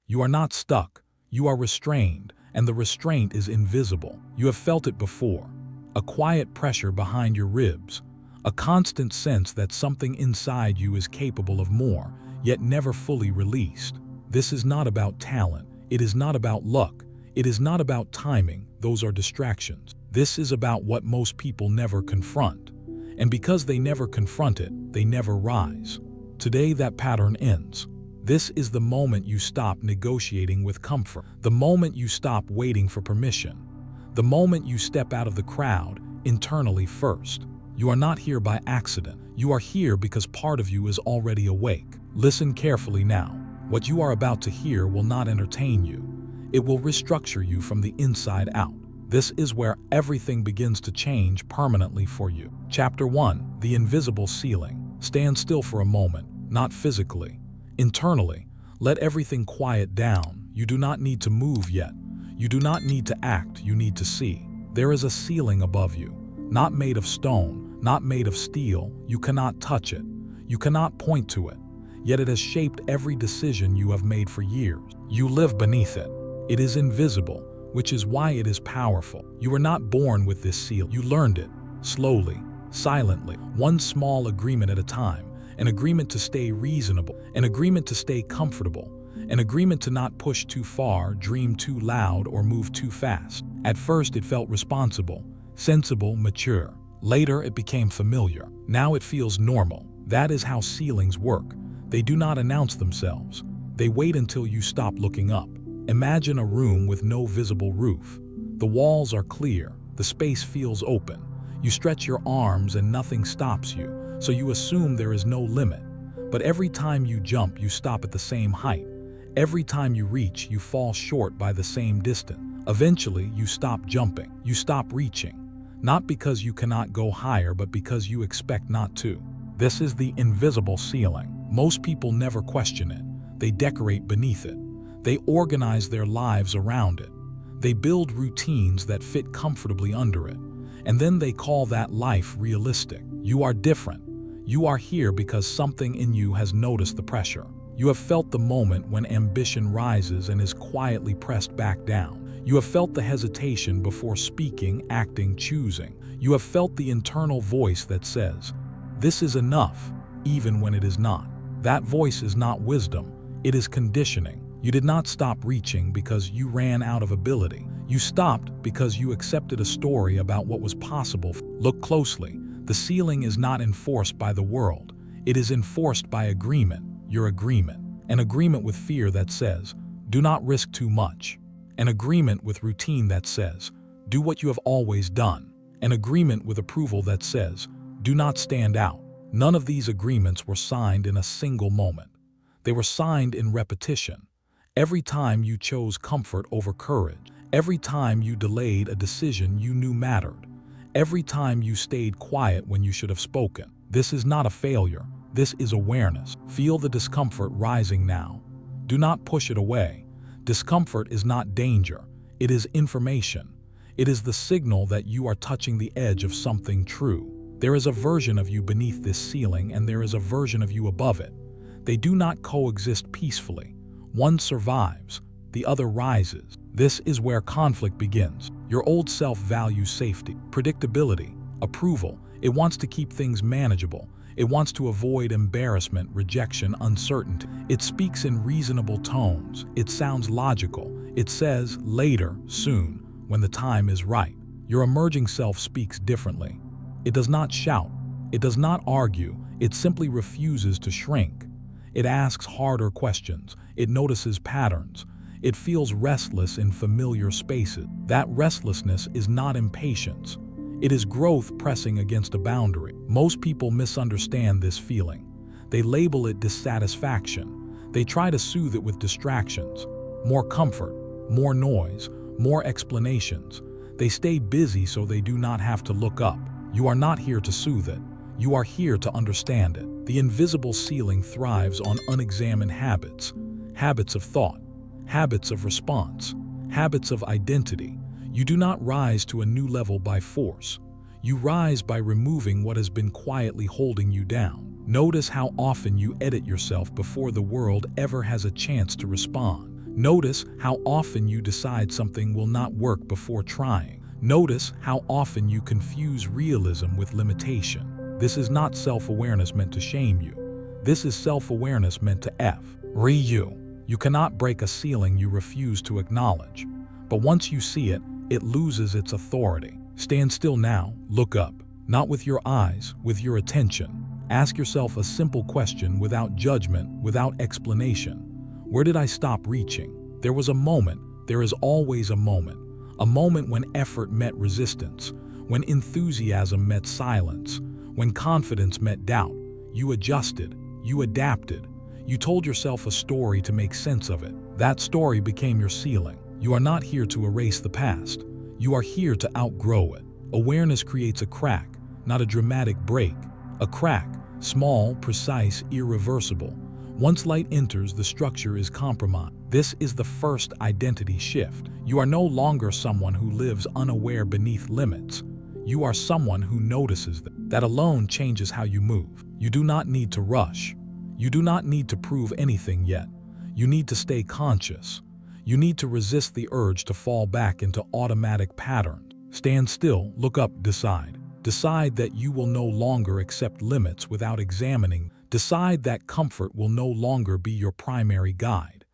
You are not stuck. You are restrained, and the restraint is invisible. You have felt it before. A quiet pressure behind your ribs. A constant sense that something inside you is capable of more, yet never fully released. This is not about talent. It is not about luck. It is not about timing. Those are distractions. This is about what most people never confront. And because they never confront it, they never rise. Today that pattern ends. This is the moment you stop negotiating with comfort. The moment you stop waiting for permission. The moment you step out of the crowd, internally first. You are not here by accident. You are here because part of you is already awake. Listen carefully now. What you are about to hear will not entertain you. It will restructure you from the inside out. This is where everything begins to change permanently for you. Chapter 1. The Invisible Ceiling. Stand still for a moment, not physically. Internally, let everything quiet down. You do not need to move yet. You do not need to act, you need to see. There is a ceiling above you, not made of stone, not made of steel. You cannot touch it. You cannot point to it. Yet it has shaped every decision you have made for years. You live beneath it. It is invisible, which is why it is powerful. You were not born with this ceiling. You learned it, slowly, silently, one small agreement at a time. An agreement to stay reasonable, an agreement to stay comfortable, an agreement to not push too far, dream too loud, or move too fast. At first it felt responsible, sensible, mature. Later it became familiar. Now it feels normal. That is how ceilings work. They do not announce themselves. They wait until you stop looking up. Imagine a room with no visible roof. The walls are clear. The space feels open. You stretch your arms and nothing stops you, so you assume there is no limit. But every time you jump, you stop at the same height. Every time you reach, you fall short by the same distance. Eventually, you stop jumping. You stop reaching. Not because you cannot go higher, but because you expect not to. This is the invisible ceiling. Most people never question it. They decorate beneath it. They organize their lives around it. They build routines that fit comfortably under it. And then they call that life realistic. You are different. You are here because something in you has noticed the pressure. You have felt the moment when ambition rises and is quietly pressed back down. You have felt the hesitation before speaking, acting, choosing. You have felt the internal voice that says, "This is enough," even when it is not. That voice is not wisdom. It is conditioning. You did not stop reaching because you ran out of ability. You stopped because you accepted a story about what was possible. Look closely. The ceiling is not enforced by the world. It is enforced by agreement, your agreement. An agreement with fear that says, "Do not risk too much." An agreement with routine that says, "Do what you have always done." An agreement with approval that says, "Do not stand out." None of these agreements were signed in a single moment. They were signed in repetition. Every time you chose comfort over courage. Every time you delayed a decision you knew mattered. Every time you stayed quiet when you should have spoken. This is not a failure. This is awareness. Feel the discomfort rising now. Do not push it away. Discomfort is not danger. It is information. It is the signal that you are touching the edge of something true. There is a version of you beneath this ceiling, and there is a version of you above it. They do not coexist peacefully. One survives, the other rises. This is where conflict begins. Your old self values safety, predictability, approval. It wants to keep things manageable. It wants to avoid embarrassment, rejection, uncertainty. It speaks in reasonable tones. It sounds logical. It says later, soon, when the time is right. Your emerging self speaks differently. It does not shout. It does not argue. It simply refuses to shrink. It asks harder questions. It notices patterns. It feels restless in familiar spaces. That restlessness is not impatience. It is growth pressing against a boundary. Most people misunderstand this feeling. They label it dissatisfaction. They try to soothe it with distractions. More comfort, more noise, more explanations. They stay busy so they do not have to look up. You are not here to soothe it. You are here to understand it. The invisible ceiling thrives on unexamined habits. Habits of thought, habits of response, habits of identity. You do not rise to a new level by force. You rise by removing what has been quietly holding you down. Notice how often you edit yourself before the world ever has a chance to respond. Notice how often you decide something will not work before trying. Notice how often you confuse realism with limitation. This is not self-awareness meant to shame you. This is self-awareness meant to you. You cannot break a ceiling you refuse to acknowledge. But once you see it, it loses its authority. Stand still now, look up. Not with your eyes, with your attention. Ask yourself a simple question without judgment, without explanation. Where did I stop reaching? There was a moment, there is always a moment when effort met resistance, when enthusiasm met silence, when confidence met doubt. You adjusted, you adapted, you told yourself a story to make sense of it. That story became your ceiling. You are not here to erase the past. You are here to outgrow it. Awareness creates a crack, not a dramatic break. A crack, small, precise, irreversible. Once light enters, the structure is compromised. This is the first identity shift. You are no longer someone who lives unaware beneath limits. You are someone who notices them. That alone changes how you move. You do not need to rush. You do not need to prove anything yet. You need to stay conscious. You need to resist the urge to fall back into automatic patterns. Stand still, look up, decide. Decide that you will no longer accept limits without examining. Decide that comfort will no longer be your primary guide.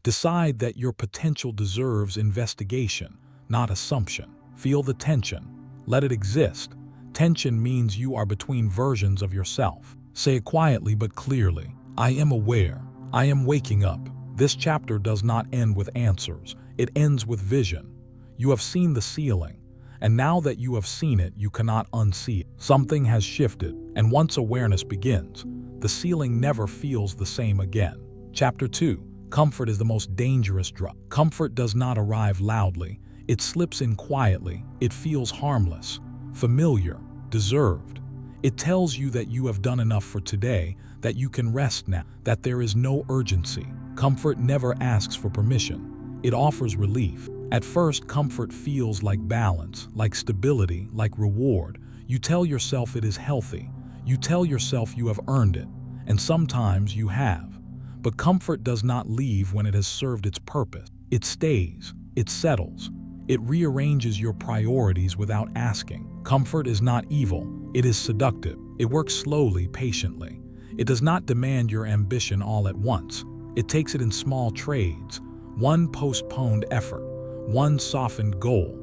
Decide that your potential deserves investigation, not assumption. Feel the tension. Let it exist. Tension means you are between versions of yourself. Say it quietly but clearly. I am aware. I am waking up. This chapter does not end with answers. It ends with vision. You have seen the ceiling, and now that you have seen it, you cannot unsee it. Something has shifted, and once awareness begins, the ceiling never feels the same again. Chapter 2. Comfort is the most dangerous drug. Comfort does not arrive loudly. It slips in quietly. It feels harmless, familiar, deserved. It tells you that you have done enough for today, that you can rest now, that there is no urgency. Comfort never asks for permission. It offers relief. At first, comfort feels like balance, like stability, like reward. You tell yourself it is healthy. You tell yourself you have earned it, and sometimes you have. But comfort does not leave when it has served its purpose. It stays, it settles, it rearranges your priorities without asking. Comfort is not evil, it is seductive. It works slowly, patiently. It does not demand your ambition all at once. It takes it in small trades, one postponed effort, one softened goal,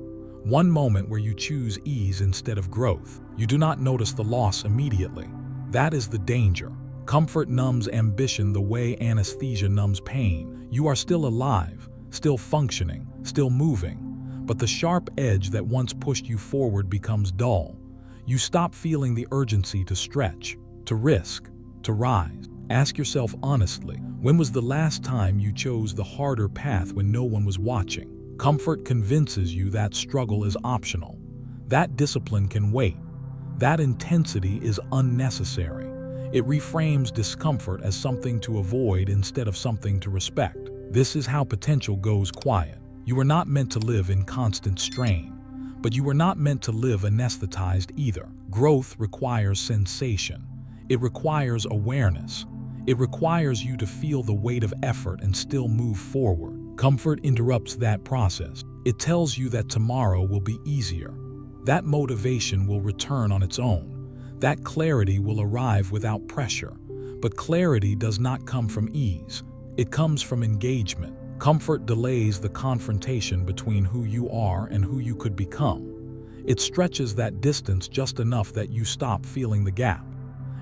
one moment where you choose ease instead of growth. You do not notice the loss immediately. That is the danger. Comfort numbs ambition the way anesthesia numbs pain. You are still alive, still functioning, still moving, but the sharp edge that once pushed you forward becomes dull. You stop feeling the urgency to stretch, to risk, to rise. Ask yourself honestly, when was the last time you chose the harder path when no one was watching? Comfort convinces you that struggle is optional. That discipline can wait. That intensity is unnecessary. It reframes discomfort as something to avoid instead of something to respect. This is how potential goes quiet. You were not meant to live in constant strain, but you were not meant to live anesthetized either. Growth requires sensation. It requires awareness. It requires you to feel the weight of effort and still move forward. Comfort interrupts that process. It tells you that tomorrow will be easier. That motivation will return on its own. That clarity will arrive without pressure. But clarity does not come from ease. It comes from engagement. Comfort delays the confrontation between who you are and who you could become. It stretches that distance just enough that you stop feeling the gap.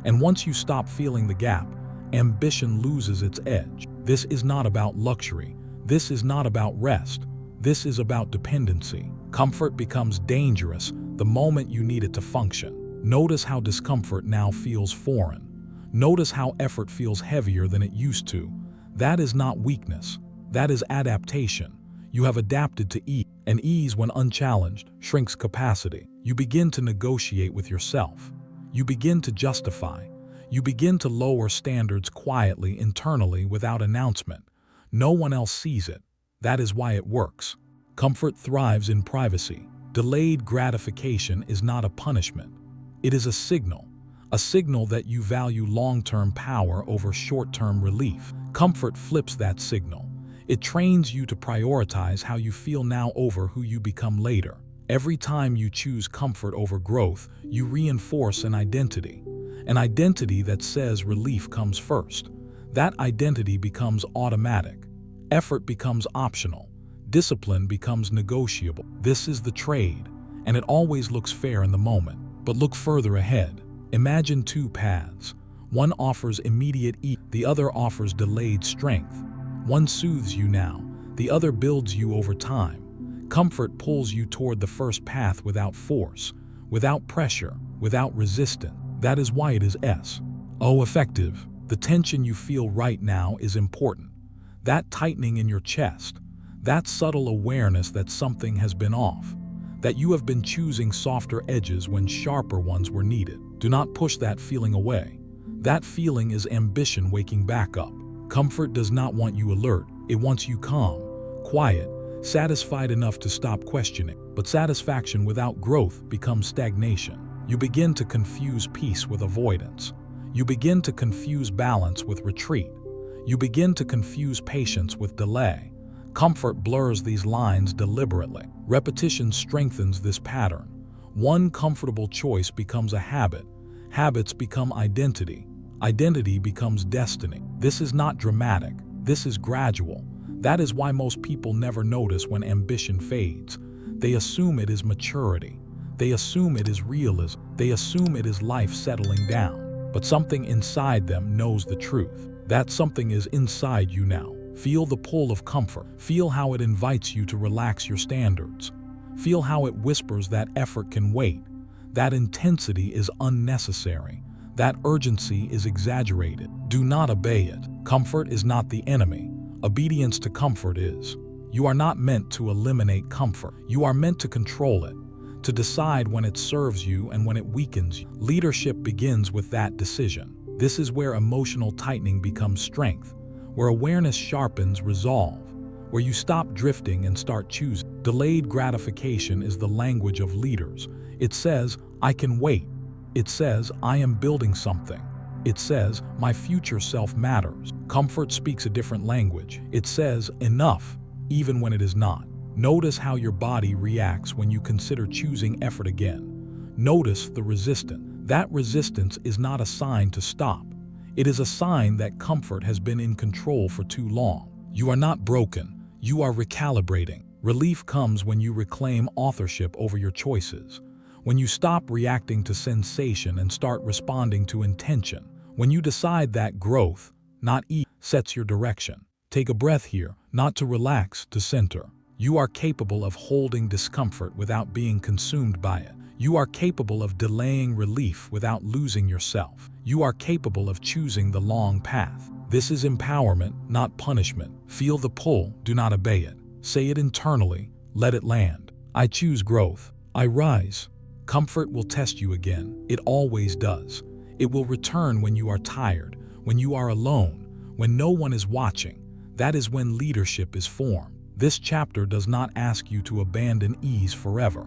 And once you stop feeling the gap, ambition loses its edge. This is not about luxury. This is not about rest. This is about dependency. Comfort becomes dangerous the moment you need it to function. Notice how discomfort now feels foreign. Notice how effort feels heavier than it used to. That is not weakness. That is adaptation. You have adapted to ease, and ease, when unchallenged, shrinks capacity. You begin to negotiate with yourself. You begin to justify. You begin to lower standards quietly, internally, without announcement. No one else sees it. That is why it works. Comfort thrives in privacy. Delayed gratification is not a punishment. It is a signal that you value long-term power over short-term relief. Comfort flips that signal. It trains you to prioritize how you feel now over who you become later. Every time you choose comfort over growth, you reinforce an identity that says relief comes first. That identity becomes automatic. Effort becomes optional. Discipline becomes negotiable. This is the trade, and it always looks fair in the moment. But look further ahead. Imagine two paths. One offers immediate ease, the other offers delayed strength. One soothes you now, the other builds you over time. Comfort pulls you toward the first path without force, without pressure, without resistance. That is why it is effective. The tension you feel right now is important. That tightening in your chest, that subtle awareness that something has been off, that you have been choosing softer edges when sharper ones were needed. Do not push that feeling away. That feeling is ambition waking back up. Comfort does not want you alert, it wants you calm, quiet, satisfied enough to stop questioning. But satisfaction without growth becomes stagnation. You begin to confuse peace with avoidance. You begin to confuse balance with retreat. You begin to confuse patience with delay. Comfort blurs these lines deliberately. Repetition strengthens this pattern. One comfortable choice becomes a habit. Habits become identity. Identity becomes destiny. This is not dramatic. This is gradual. That is why most people never notice when ambition fades. They assume it is maturity. They assume it is realism. They assume it is life settling down. But something inside them knows the truth. That something is inside you now. Feel the pull of comfort. Feel how it invites you to relax your standards. Feel how it whispers that effort can wait. That intensity is unnecessary. That urgency is exaggerated. Do not obey it. Comfort is not the enemy. Obedience to comfort is. You are not meant to eliminate comfort. You are meant to control it, to decide when it serves you and when it weakens you. Leadership begins with that decision. This is where emotional tightening becomes strength, where awareness sharpens resolve, where you stop drifting and start choosing. Delayed gratification is the language of leaders. It says, I can wait. It says, I am building something. It says, my future self matters. Comfort speaks a different language. It says, enough, even when it is not. Notice how your body reacts when you consider choosing effort again. Notice the resistance. That resistance is not a sign to stop. It is a sign that comfort has been in control for too long. You are not broken. You are recalibrating. Relief comes when you reclaim authorship over your choices. When you stop reacting to sensation and start responding to intention. When you decide that growth, not ease, sets your direction. Take a breath here, not to relax, to center. You are capable of holding discomfort without being consumed by it. You are capable of delaying relief without losing yourself. You are capable of choosing the long path. This is empowerment, not punishment. Feel the pull, do not obey it. Say it internally, let it land. I choose growth. I rise. Comfort will test you again. It always does. It will return when you are tired, when you are alone, when no one is watching. That is when leadership is formed. This chapter does not ask you to abandon ease forever.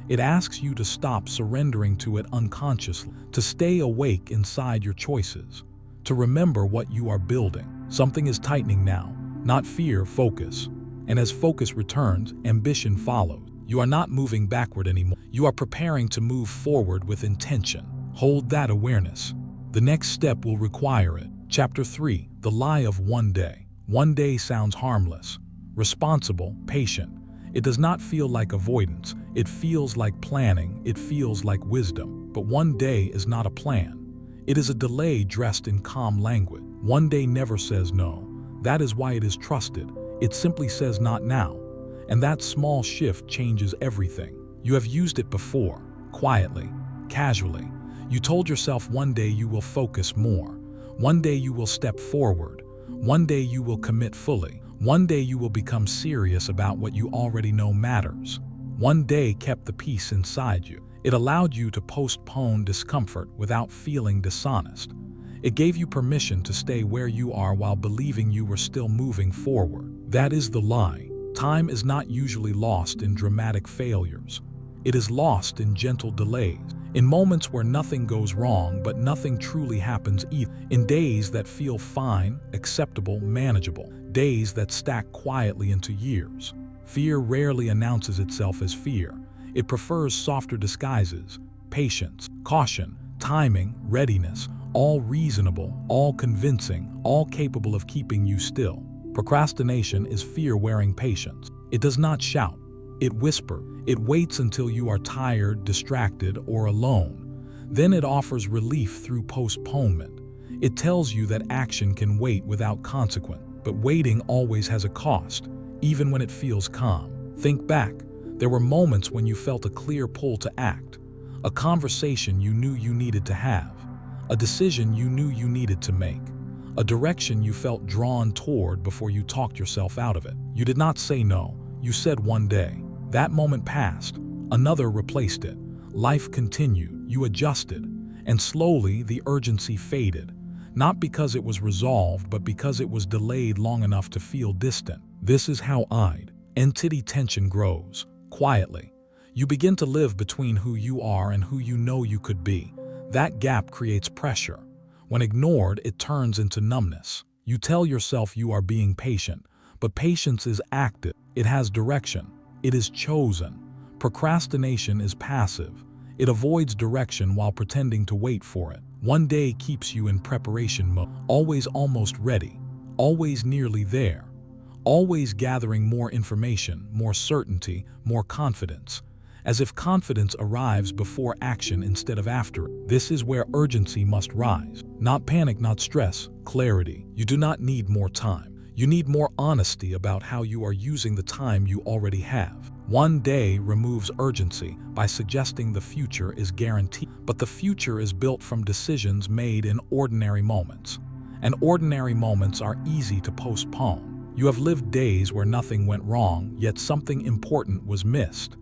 It asks you to stop surrendering to it unconsciously, to stay awake inside your choices, to remember what you are building. Something is tightening now, not fear, focus. And as focus returns, ambition follows. You are not moving backward anymore. You are preparing to move forward with intention. Hold that awareness. The next step will require it. Chapter 3, The Lie of One Day. One day sounds harmless, responsible, patient. It does not feel like avoidance. It feels like planning. It feels like wisdom. But one day is not a plan. It is a delay dressed in calm language. One day never says no. That is why it is trusted. It simply says not now. And that small shift changes everything. You have used it before, quietly, casually. You told yourself one day you will focus more. One day you will step forward. One day you will commit fully. One day you will become serious about what you already know matters. One day kept the peace inside you. It allowed you to postpone discomfort without feeling dishonest. It gave you permission to stay where you are while believing you were still moving forward. That is the lie. Time is not usually lost in dramatic failures. It is lost in gentle delays. In moments where nothing goes wrong but nothing truly happens either. In days that feel fine, acceptable, manageable. Days that stack quietly into years. Fear rarely announces itself as fear. It prefers softer disguises: patience, caution, timing, readiness, all reasonable, all convincing, all capable of keeping you still. Procrastination is fear wearing patience. It does not shout. It whispers. It waits until you are tired, distracted, or alone. Then it offers relief through postponement. It tells you that action can wait without consequence. But waiting always has a cost, even when it feels calm. Think back. There were moments when you felt a clear pull to act. A conversation you knew you needed to have. A decision you knew you needed to make. A direction you felt drawn toward before you talked yourself out of it. You did not say no. You said one day. That moment passed. Another replaced it. Life continued. You adjusted. And slowly the urgency faded. Not because it was resolved, but because it was delayed long enough to feel distant. This is how identity tension grows. Quietly. You begin to live between who you are and who you know you could be. That gap creates pressure. When ignored, it turns into numbness. You tell yourself you are being patient, but patience is active. It has direction. It is chosen. Procrastination is passive. It avoids direction while pretending to wait for it. One day keeps you in preparation mode, always almost ready, always nearly there, always gathering more information, more certainty, more confidence, as if confidence arrives before action instead of after it. This is where urgency must rise. Not panic, not stress, clarity. You do not need more time. You need more honesty about how you are using the time you already have. One day removes urgency by suggesting the future is guaranteed, but the future is built from decisions made in ordinary moments. And ordinary moments are easy to postpone. You have lived days where nothing went wrong, yet something important was missed.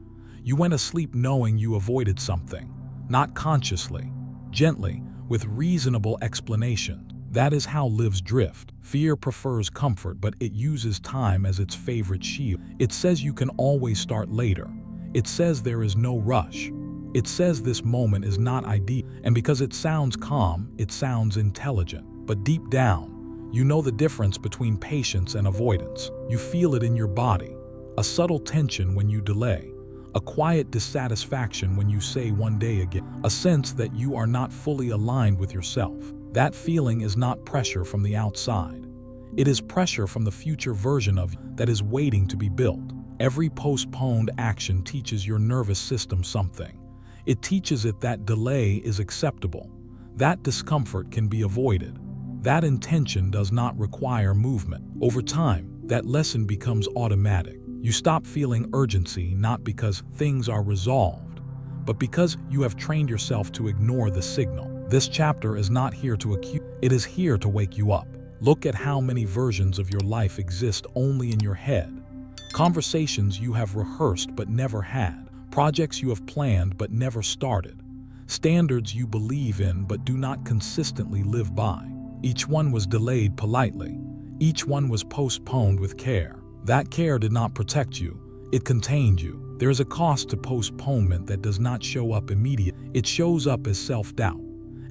You went asleep knowing you avoided something, not consciously, gently, with reasonable explanation. That is how lives drift. Fear prefers comfort, but it uses time as its favorite shield. It says you can always start later. It says there is no rush. It says this moment is not ideal. And because it sounds calm, it sounds intelligent. But deep down, you know the difference between patience and avoidance. You feel it in your body. A subtle tension when you delay. A quiet dissatisfaction when you say one day again. A sense that you are not fully aligned with yourself. That feeling is not pressure from the outside. It is pressure from the future version of you that is waiting to be built. Every postponed action teaches your nervous system something. It teaches it that delay is acceptable. That discomfort can be avoided. That intention does not require movement. Over time, that lesson becomes automatic. You stop feeling urgency not because things are resolved, but because you have trained yourself to ignore the signal. This chapter is not here to accuse, it is here to wake you up. Look at how many versions of your life exist only in your head. Conversations you have rehearsed but never had. Projects you have planned but never started. Standards you believe in but do not consistently live by. Each one was delayed politely. Each one was postponed with care. That care did not protect you. It contained you. There is a cost to postponement that does not show up immediately. It shows up as self-doubt,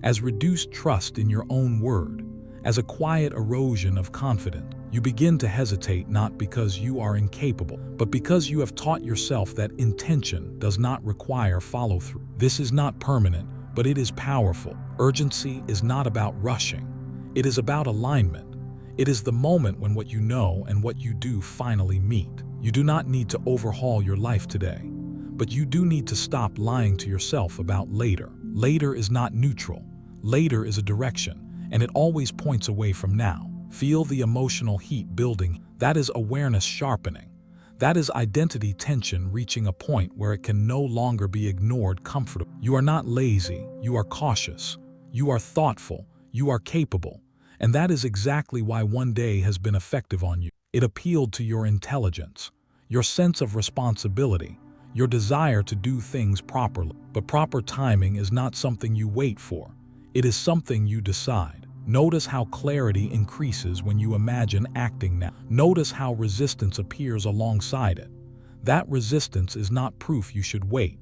as reduced trust in your own word, as a quiet erosion of confidence. You begin to hesitate not because you are incapable, but because you have taught yourself that intention does not require follow-through. This is not permanent, but it is powerful. Urgency is not about rushing. It is about alignment. It is the moment when what you know and what you do finally meet. You do not need to overhaul your life today, but you do need to stop lying to yourself about later. Later is not neutral. Later is a direction, and it always points away from now. Feel the emotional heat building. That is awareness sharpening. That is identity tension reaching a point where it can no longer be ignored comfortably. You are not lazy. You are cautious. You are thoughtful. You are capable. And that is exactly why one day has been effective on you. It appealed to your intelligence, your sense of responsibility, your desire to do things properly. But proper timing is not something you wait for. It is something you decide. Notice how clarity increases when you imagine acting now. Notice how resistance appears alongside it. That resistance is not proof you should wait.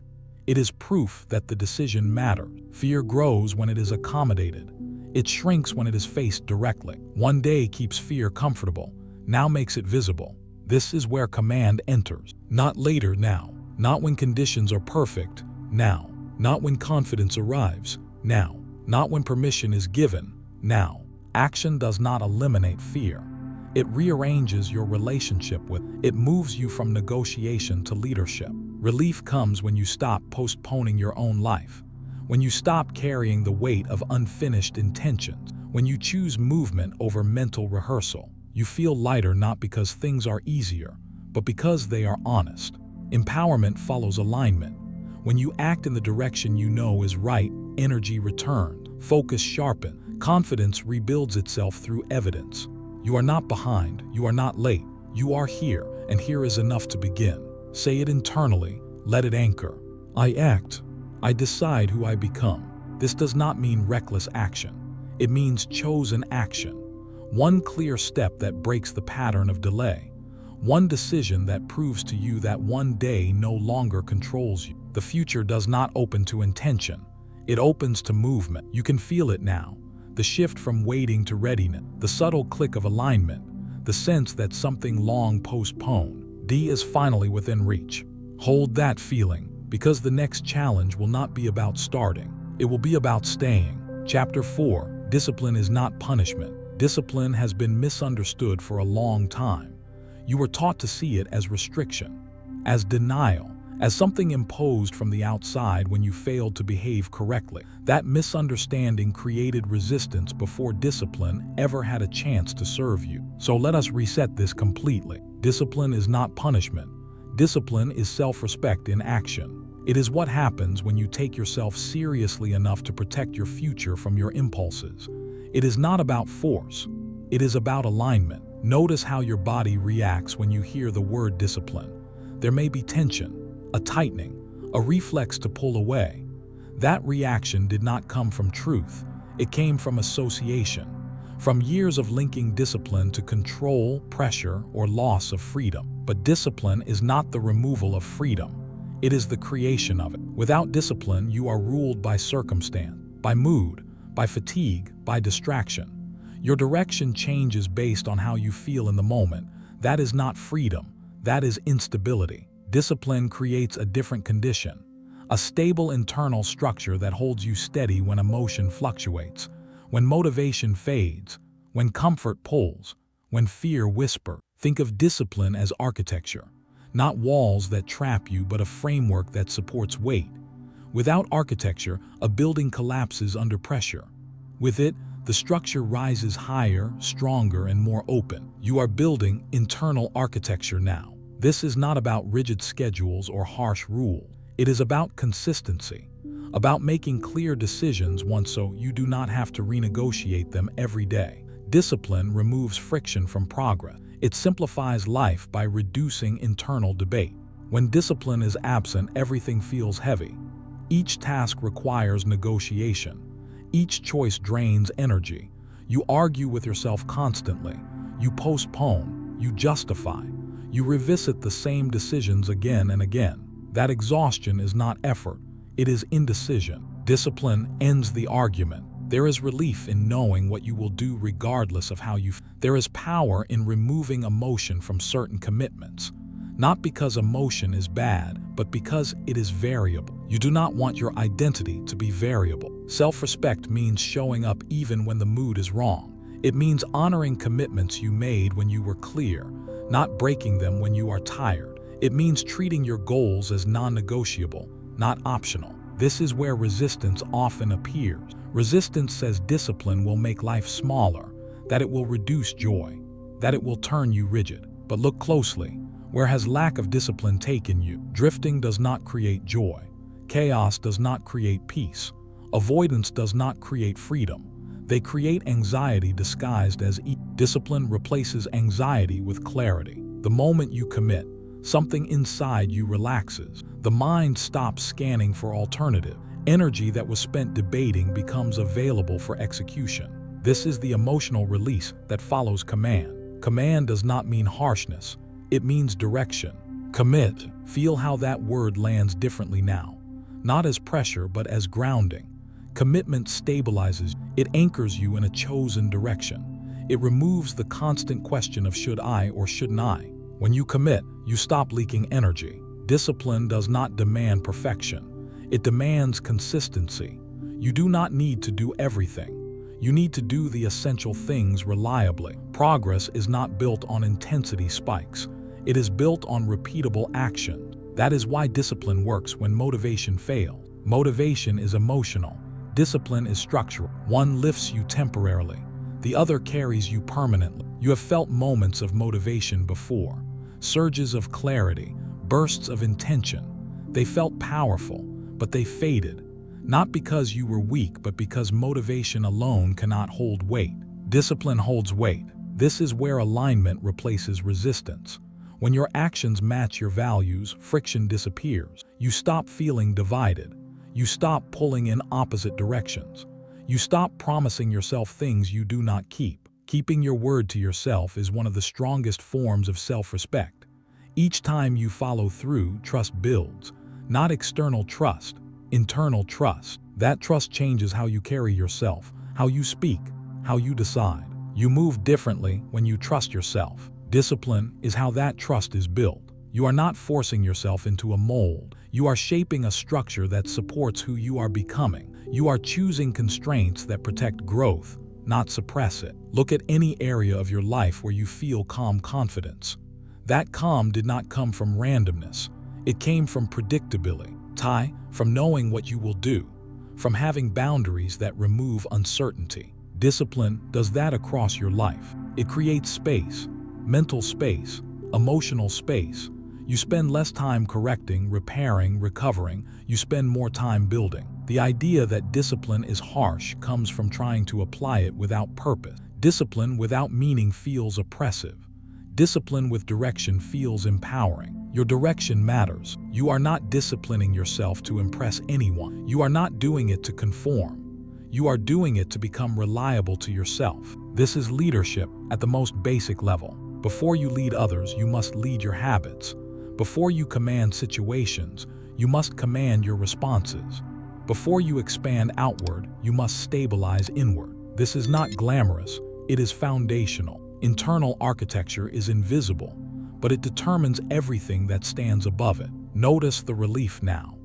It is proof that the decision matters. Fear grows when it is accommodated. It shrinks when it is faced directly. One day keeps fear comfortable, now makes it visible. This is where command enters. Not later, now. Not when conditions are perfect, now. Not when confidence arrives, now. Not when permission is given, now. Action does not eliminate fear. It rearranges your relationship with it. It moves you from negotiation to leadership. Relief comes when you stop postponing your own life, when you stop carrying the weight of unfinished intentions, when you choose movement over mental rehearsal. You feel lighter not because things are easier, but because they are honest. Empowerment follows alignment. When you act in the direction you know is right, energy returns, focus sharpens, confidence rebuilds itself through evidence. You are not behind, you are not late, you are here, and here is enough to begin. Say it internally, let it anchor. I act. I decide who I become. This does not mean reckless action. It means chosen action. One clear step that breaks the pattern of delay. One decision that proves to you that one day no longer controls you. The future does not open to intention. It opens to movement. You can feel it now. The shift from waiting to readiness. The subtle click of alignment. The sense that something long postponed is finally within reach. Hold that feeling, because the next challenge will not be about starting. It will be about staying. Chapter 4. Discipline is not punishment. Discipline has been misunderstood for a long time. You were taught to see it as restriction, as denial, as something imposed from the outside when you failed to behave correctly. That misunderstanding created resistance before discipline ever had a chance to serve you. So let us reset this completely. Discipline is not punishment. Discipline is self-respect in action. It is what happens when you take yourself seriously enough to protect your future from your impulses. It is not about force. It is about alignment. Notice how your body reacts when you hear the word discipline. There may be tension, a tightening, a reflex to pull away. That reaction did not come from truth. It came from association, from years of linking discipline to control, pressure, or loss of freedom. But discipline is not the removal of freedom. It is the creation of it. Without discipline, you are ruled by circumstance, by mood, by fatigue, by distraction. Your direction changes based on how you feel in the moment. That is not freedom. That is instability. Discipline creates a different condition, a stable internal structure that holds you steady when emotion fluctuates, when motivation fades, when comfort pulls, when fear whispers. Think of discipline as architecture, not walls that trap you, but a framework that supports weight. Without architecture, a building collapses under pressure. With it, the structure rises higher, stronger, and more open. You are building internal architecture now. This is not about rigid schedules or harsh rules. It is about consistency, about making clear decisions once so you do not have to renegotiate them every day. Discipline removes friction from progress. It simplifies life by reducing internal debate. When discipline is absent, everything feels heavy. Each task requires negotiation. Each choice drains energy. You argue with yourself constantly. You postpone. You justify. You revisit the same decisions again and again. That exhaustion is not effort. It is indecision. Discipline ends the argument. There is relief in knowing what you will do regardless of how you feel. There is power in removing emotion from certain commitments. Not because emotion is bad, but because it is variable. You do not want your identity to be variable. Self-respect means showing up even when the mood is wrong. It means honoring commitments you made when you were clear, not breaking them when you are tired. It means treating your goals as non-negotiable, not optional. This is where resistance often appears. Resistance says discipline will make life smaller, that it will reduce joy, that it will turn you rigid. But look closely. Where has lack of discipline taken you? Drifting does not create joy. Chaos does not create peace. Avoidance does not create freedom. They create anxiety disguised as ease. Discipline replaces anxiety with clarity. The moment you commit, something inside you relaxes. The mind stops scanning for alternative. Energy that was spent debating becomes available for execution. This is the emotional release that follows command. Command does not mean harshness. It means direction. Commit. Feel how that word lands differently now. not as pressure but as grounding. Commitment stabilizes. It anchors you in a chosen direction. It removes the constant question of should I or shouldn't I. When you commit, you stop leaking energy. Discipline does not demand perfection. It demands consistency. You do not need to do everything. You need to do the essential things reliably. Progress is not built on intensity spikes. It is built on repeatable action. That is why discipline works when motivation fails. Motivation is emotional. Discipline is structural. One lifts you temporarily. The other carries you permanently. You have felt moments of motivation before. Surges of clarity, bursts of intention. They felt powerful, but they faded. Not because you were weak, but because motivation alone cannot hold weight. Discipline holds weight. This is where alignment replaces resistance. When your actions match your values, friction disappears. You stop feeling divided. You stop pulling in opposite directions. You stop promising yourself things you do not keep. Keeping your word to yourself is one of the strongest forms of self-respect. Each time you follow through, trust builds. Not external trust, internal trust. That trust changes how you carry yourself, how you speak, how you decide. You move differently when you trust yourself. Discipline is how that trust is built. You are not forcing yourself into a mold. You are shaping a structure that supports who you are becoming. You are choosing constraints that protect growth, not suppress it. Look at any area of your life where you feel calm confidence. That calm did not come from randomness. It came from predictability. From knowing what you will do, from having boundaries that remove uncertainty. Discipline does that across your life. It creates space, mental space, emotional space. You spend less time correcting, repairing, recovering. You spend more time building. The idea that discipline is harsh comes from trying to apply it without purpose. Discipline without meaning feels oppressive. Discipline with direction feels empowering. Your direction matters. You are not disciplining yourself to impress anyone. You are not doing it to conform. You are doing it to become reliable to yourself. This is leadership at the most basic level. Before you lead others, you must lead your habits. Before you command situations, you must command your responses. Before you expand outward, you must stabilize inward. This is not glamorous. It is foundational. Internal architecture is invisible, but it determines everything that stands above it. Notice the relief now.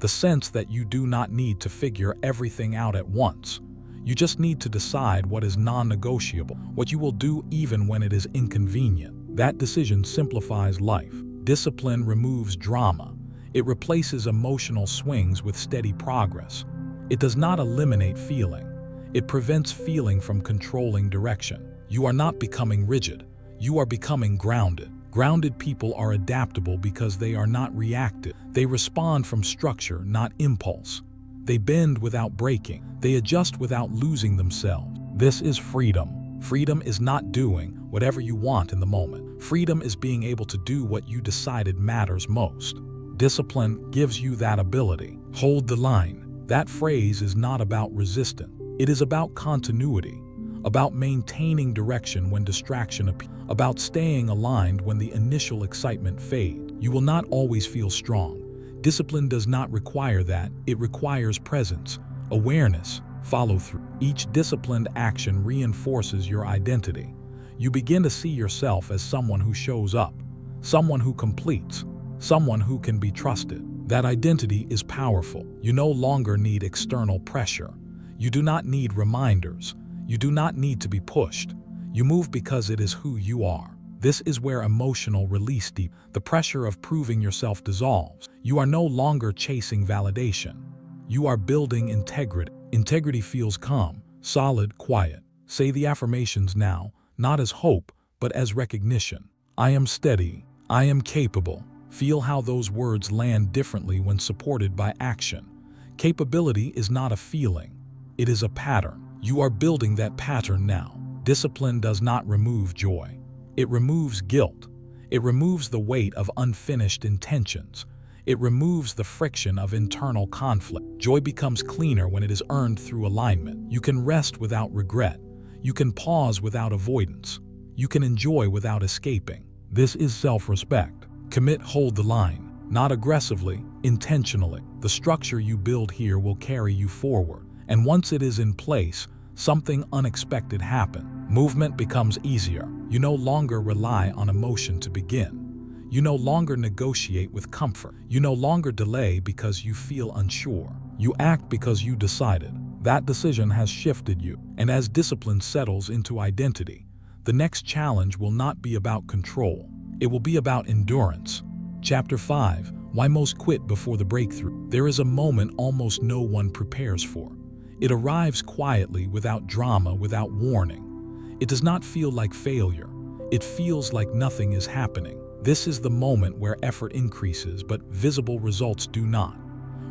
The sense that you do not need to figure everything out at once. You just need to decide what is non-negotiable, what you will do even when it is inconvenient. That decision simplifies life. Discipline removes drama. It replaces emotional swings with steady progress. It does not eliminate feeling. It prevents feeling from controlling direction. You are not becoming rigid. You are becoming grounded. Grounded people are adaptable because they are not reactive. They respond from structure, not impulse. They bend without breaking. They adjust without losing themselves. This is freedom. Freedom is not doing whatever you want in the moment. Freedom is being able to do what you decided matters most. Discipline gives you that ability. Hold the line. That phrase is not about resistance. It is about continuity, about maintaining direction when distraction appears, about staying aligned when the initial excitement fades. You will not always feel strong. Discipline does not require that. It requires presence, awareness, follow-through. Each disciplined action reinforces your identity. You begin to see yourself as someone who shows up, someone who completes, someone who can be trusted. That identity is powerful. You no longer need external pressure. You do not need reminders. You do not need to be pushed. You move because it is who you are. This is where emotional release deep. The pressure of proving yourself dissolves. You are no longer chasing validation. You are building integrity. Integrity feels calm, solid, quiet. Say the affirmations now, not as hope, but as recognition. I am steady. I am capable. Feel how those words land differently when supported by action. Capability is not a feeling. It is a pattern. You are building that pattern now. Discipline does not remove joy. It removes guilt. It removes the weight of unfinished intentions. It removes the friction of internal conflict. Joy becomes cleaner when it is earned through alignment. You can rest without regret. You can pause without avoidance. You can enjoy without escaping. This is self-respect. Commit, hold the line. not aggressively, intentionally. The structure you build here will carry you forward, and once it is in place, something unexpected happens. Movement becomes easier. You no longer rely on emotion to begin. You no longer negotiate with comfort. You no longer delay because you feel unsure. You act because you decided. That decision has shifted you, and as discipline settles into identity, the next challenge will not be about control. It will be about endurance. Chapter 5: Why Most Quit Before the Breakthrough. There is a moment almost no one prepares for. It arrives quietly, without drama, without warning. It does not feel like failure. It feels like nothing is happening. This is the moment where effort increases, but visible results do not.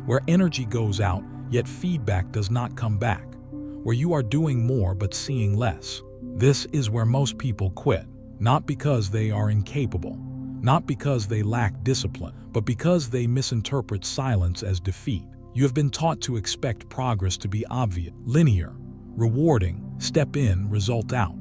Where energy goes out, yet feedback does not come back. Where you are doing more but seeing less. This is where most people quit. Not because they are incapable. Not because they lack discipline, but because they misinterpret silence as defeat. You have been taught to expect progress to be obvious, linear, rewarding, step in, result out.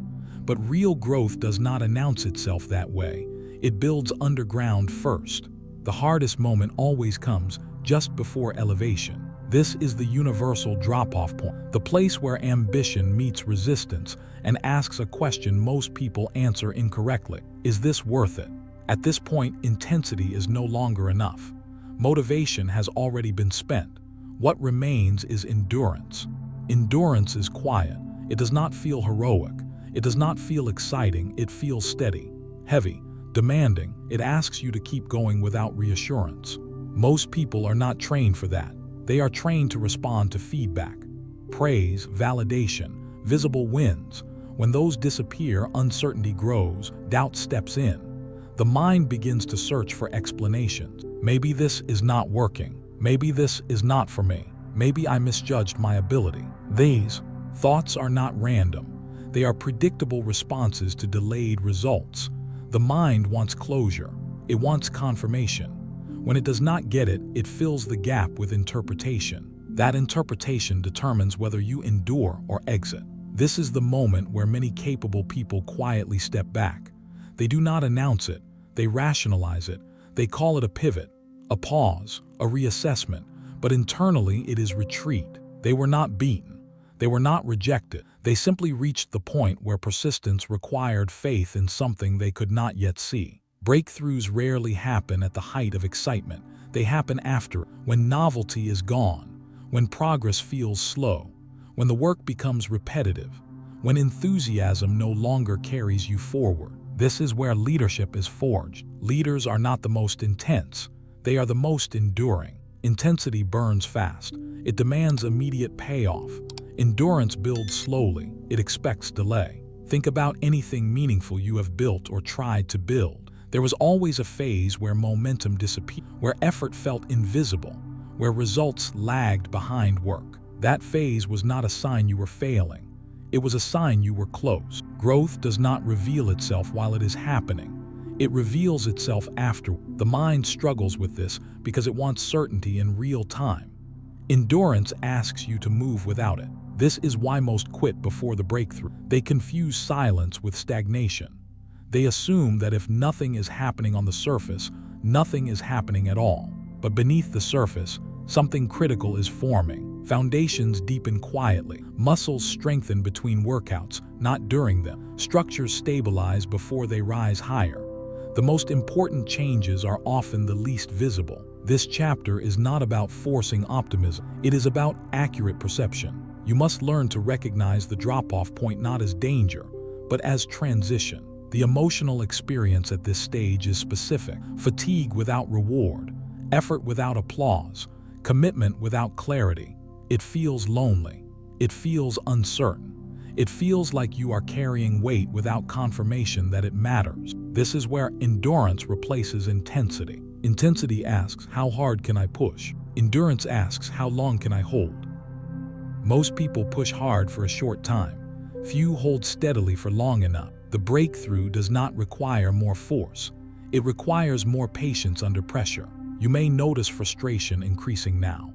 But real growth does not announce itself that way. It builds underground first. The hardest moment always comes just before elevation. This is the universal drop-off point, the place where ambition meets resistance and asks a question most people answer incorrectly. Is this worth it? At this point, intensity is no longer enough. Motivation has already been spent. What remains is endurance. Endurance is quiet. It does not feel heroic. It does not feel exciting. It feels steady, heavy, demanding. It asks you to keep going without reassurance. Most people are not trained for that. They are trained to respond to feedback, praise, validation, visible wins. When those disappear, uncertainty grows, doubt steps in. The mind begins to search for explanations. Maybe this is not working. Maybe this is not for me. Maybe I misjudged my ability. These thoughts are not random. They are predictable responses to delayed results. The mind wants closure. It wants confirmation. When it does not get it, it fills the gap with interpretation. That interpretation determines whether you endure or exit. This is the moment where many capable people quietly step back. They do not announce it. They rationalize it. They call it a pivot, a pause, a reassessment. But internally, it is retreat. They were not beaten. They were not rejected. They simply reached the point where persistence required faith in something they could not yet see. Breakthroughs rarely happen at the height of excitement. They happen after, when novelty is gone, when progress feels slow, when the work becomes repetitive, when enthusiasm no longer carries you forward. This is where leadership is forged. Leaders are not the most intense. They are the most enduring. Intensity burns fast. It demands immediate payoff. Endurance builds slowly. It expects delay. Think about anything meaningful you have built or tried to build. There was always a phase where momentum disappeared, where effort felt invisible, where results lagged behind work. That phase was not a sign you were failing. It was a sign you were close. Growth does not reveal itself while it is happening. It reveals itself after. The mind struggles with this because it wants certainty in real time. Endurance asks you to move without it. This is why most quit before the breakthrough. They confuse silence with stagnation. They assume that if nothing is happening on the surface, nothing is happening at all. But beneath the surface, something critical is forming. Foundations deepen quietly. Muscles strengthen between workouts, not during them. Structures stabilize before they rise higher. The most important changes are often the least visible. This chapter is not about forcing optimism. It is about accurate perception. You must learn to recognize the drop-off point not as danger, but as transition. The emotional experience at this stage is specific. Fatigue without reward, effort without applause, commitment without clarity. It feels lonely. It feels uncertain. It feels like you are carrying weight without confirmation that it matters. This is where endurance replaces intensity. Intensity asks, how hard can I push? Endurance asks, how long can I hold? Most people push hard for a short time. Few hold steadily for long enough. The breakthrough does not require more force. It requires more patience under pressure. You may notice frustration increasing now.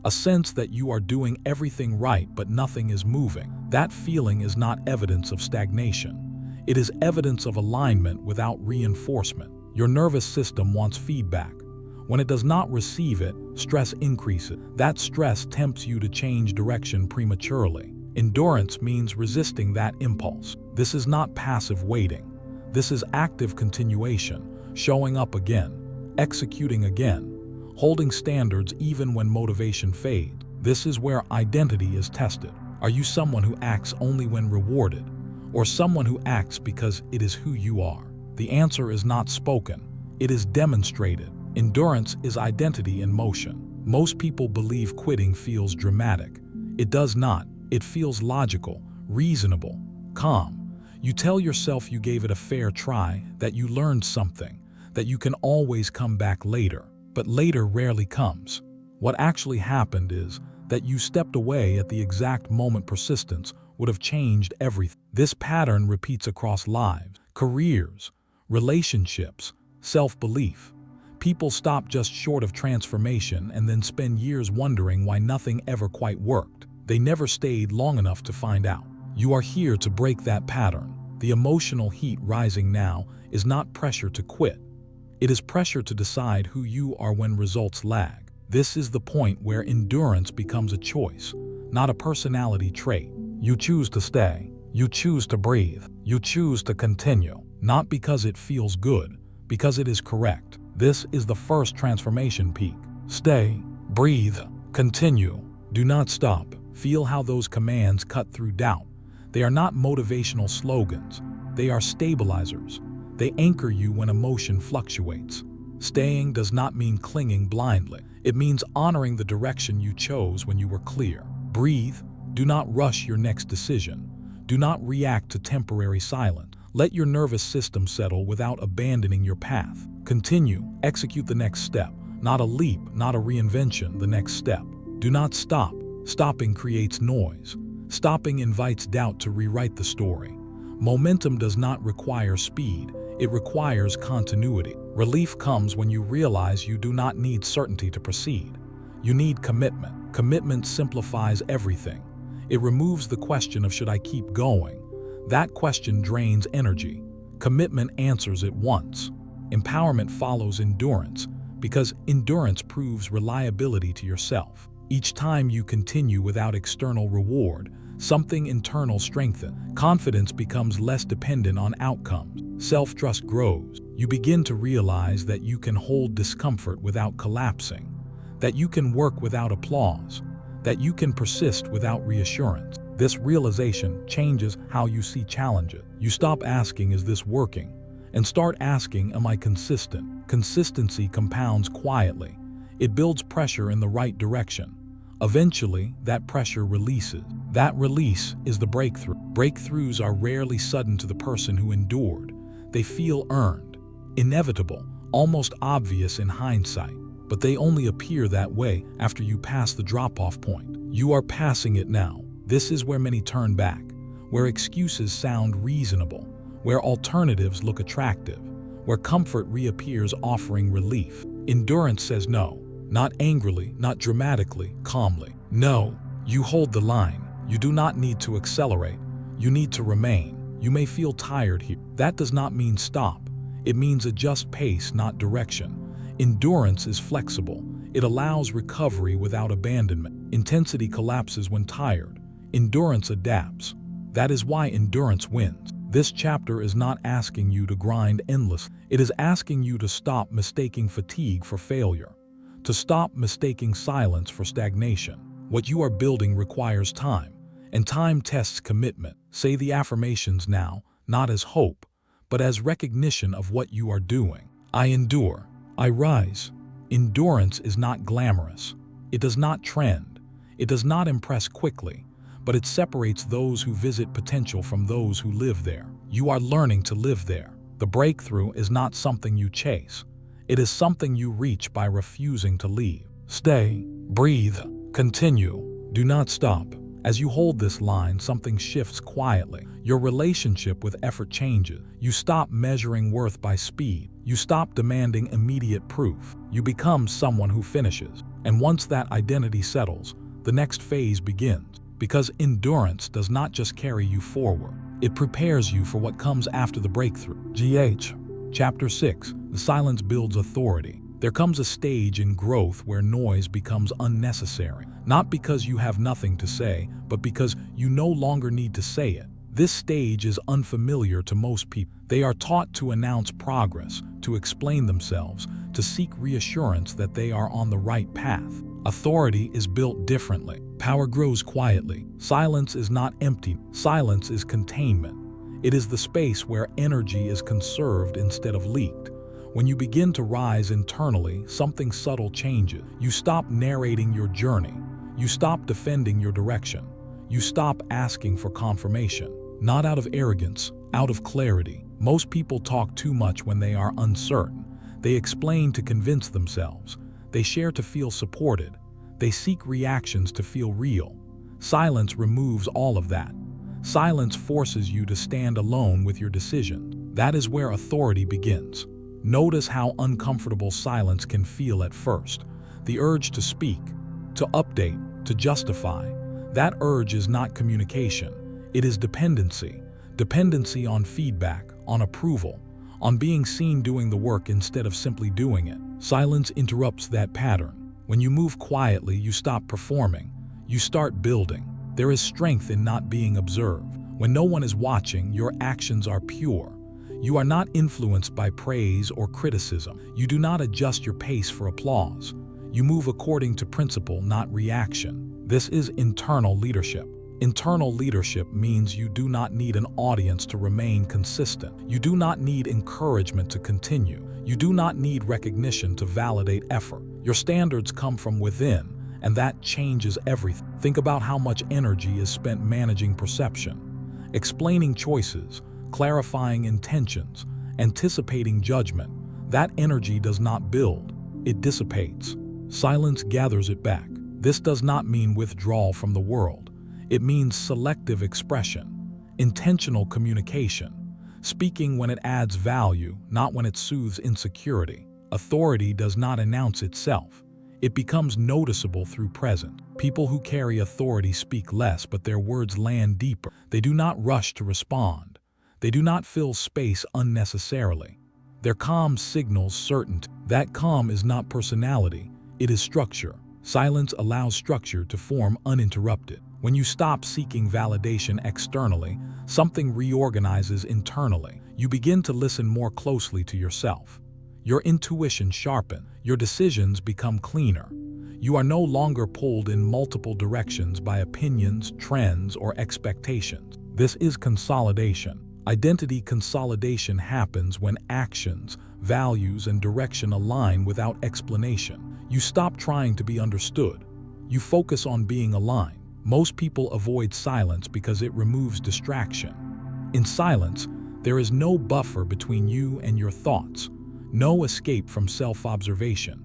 A sense that you are doing everything right but nothing is moving. That feeling is not evidence of stagnation. It is evidence of alignment without reinforcement. Your nervous system wants feedback. When it does not receive it, stress increases. That stress tempts you to change direction prematurely. Endurance means resisting that impulse. This is not passive waiting. This is active continuation, showing up again, executing again, holding standards even when motivation fades. This is where identity is tested. Are you someone who acts only when rewarded, or someone who acts because it is who you are? The answer is not spoken, it is demonstrated. Endurance is identity in motion. Most people believe quitting feels dramatic. It does not. It feels logical, reasonable, calm. You tell yourself you gave it a fair try, that you learned something, that you can always come back later. But later rarely comes. What actually happened is that you stepped away at the exact moment persistence would have changed everything. This pattern repeats across lives, careers, relationships, self-belief. People stop just short of transformation and then spend years wondering why nothing ever quite worked. They never stayed long enough to find out. You are here to break that pattern. The emotional heat rising now is not pressure to quit. It is pressure to decide who you are when results lag. This is the point where endurance becomes a choice, not a personality trait. You choose to stay. You choose to breathe. You choose to continue, not because it feels good, because it is correct. This is the first transformation peak. Stay, breathe, continue. Do not stop. Feel how those commands cut through doubt. They are not motivational slogans. They are stabilizers. They anchor you when emotion fluctuates. Staying does not mean clinging blindly. It means honoring the direction you chose when you were clear. Breathe. Do not rush your next decision. Do not react to temporary silence. Let your nervous system settle without abandoning your path. Continue. Execute the next step. Not a leap, not a reinvention, the next step. Do not stop. Stopping creates noise. Stopping invites doubt to rewrite the story. Momentum does not require speed. It requires continuity. Relief comes when you realize you do not need certainty to proceed. You need commitment. Commitment simplifies everything. It removes the question of should I keep going? That question drains energy. Commitment answers it once. Empowerment follows endurance, because endurance proves reliability to yourself. Each time you continue without external reward, something internal strengthens. Confidence becomes less dependent on outcomes. Self-trust grows. You begin to realize that you can hold discomfort without collapsing, that you can work without applause, that you can persist without reassurance. This realization changes how you see challenges. You stop asking, is this working? And start asking, am I consistent? Consistency compounds quietly. It builds pressure in the right direction. Eventually, that pressure releases. That release is the breakthrough. Breakthroughs are rarely sudden to the person who endured. They feel earned, inevitable, almost obvious in hindsight. But they only appear that way after you pass the drop-off point. You are passing it now. This is where many turn back, where excuses sound reasonable, where alternatives look attractive, where comfort reappears offering relief. Endurance says no. Not angrily, not dramatically, calmly. No, you hold the line. You do not need to accelerate. You need to remain. You may feel tired here. That does not mean stop. It means adjust pace, not direction. Endurance is flexible. It allows recovery without abandonment. Intensity collapses when tired. Endurance adapts. That is why endurance wins. This chapter is not asking you to grind endless. It is asking you to stop mistaking fatigue for failure, to stop mistaking silence for stagnation. What you are building requires time, and time tests commitment. Say the affirmations now, not as hope, but as recognition of what you are doing. I endure. I rise. Endurance is not glamorous. It does not trend. It does not impress quickly, but it separates those who visit potential from those who live there. You are learning to live there. The breakthrough is not something you chase. It is something you reach by refusing to leave. Stay, breathe, continue. Do not stop. As you hold this line, something shifts quietly. Your relationship with effort changes. You stop measuring worth by speed. You stop demanding immediate proof. You become someone who finishes. And once that identity settles, the next phase begins. Because endurance does not just carry you forward, it prepares you for what comes after the breakthrough. Chapter 6. The silence builds authority. There comes a stage in growth where noise becomes unnecessary, not because you have nothing to say, but because you no longer need to say it. This stage is unfamiliar to most people. They are taught to announce progress, to explain themselves, to seek reassurance that they are on the right path. Authority is built differently. Power grows quietly. Silence is not empty. Silence is containment. It is the space where energy is conserved instead of leaked. When you begin to rise internally, something subtle changes. You stop narrating your journey. You stop defending your direction. You stop asking for confirmation. Not out of arrogance, out of clarity. Most people talk too much when they are uncertain. They explain to convince themselves. They share to feel supported. They seek reactions to feel real. Silence removes all of that. Silence forces you to stand alone with your decision. That is where authority begins. Notice how uncomfortable silence can feel at first. The urge to speak, to update, to justify. That urge is not communication. It is dependency. Dependency on feedback, on approval, on being seen doing the work instead of simply doing it. Silence interrupts that pattern. When you move quietly, you stop performing. You start building. There is strength in not being observed. When no one is watching, your actions are pure. You are not influenced by praise or criticism. You do not adjust your pace for applause. You move according to principle, not reaction. This is internal leadership. Internal leadership means you do not need an audience to remain consistent. You do not need encouragement to continue. You do not need recognition to validate effort. Your standards come from within, and that changes everything. Think about how much energy is spent managing perception, explaining choices, clarifying intentions, anticipating judgment. That energy does not build, it dissipates. Silence gathers it back. This does not mean withdrawal from the world. It means selective expression, intentional communication, speaking when it adds value, not when it soothes insecurity. Authority does not announce itself. It becomes noticeable through presence. People who carry authority speak less, but their words land deeper. They do not rush to respond. They do not fill space unnecessarily. Their calm signals certainty. That calm is not personality, it is structure. Silence allows structure to form uninterrupted. When you stop seeking validation externally, something reorganizes internally. You begin to listen more closely to yourself. Your intuition sharpens. Your decisions become cleaner. You are no longer pulled in multiple directions by opinions, trends, or expectations. This is consolidation. Identity consolidation happens when actions, values, and direction align without explanation. You stop trying to be understood. You focus on being aligned. Most people avoid silence because it removes distraction. In silence, there is no buffer between you and your thoughts, no escape from self-observation.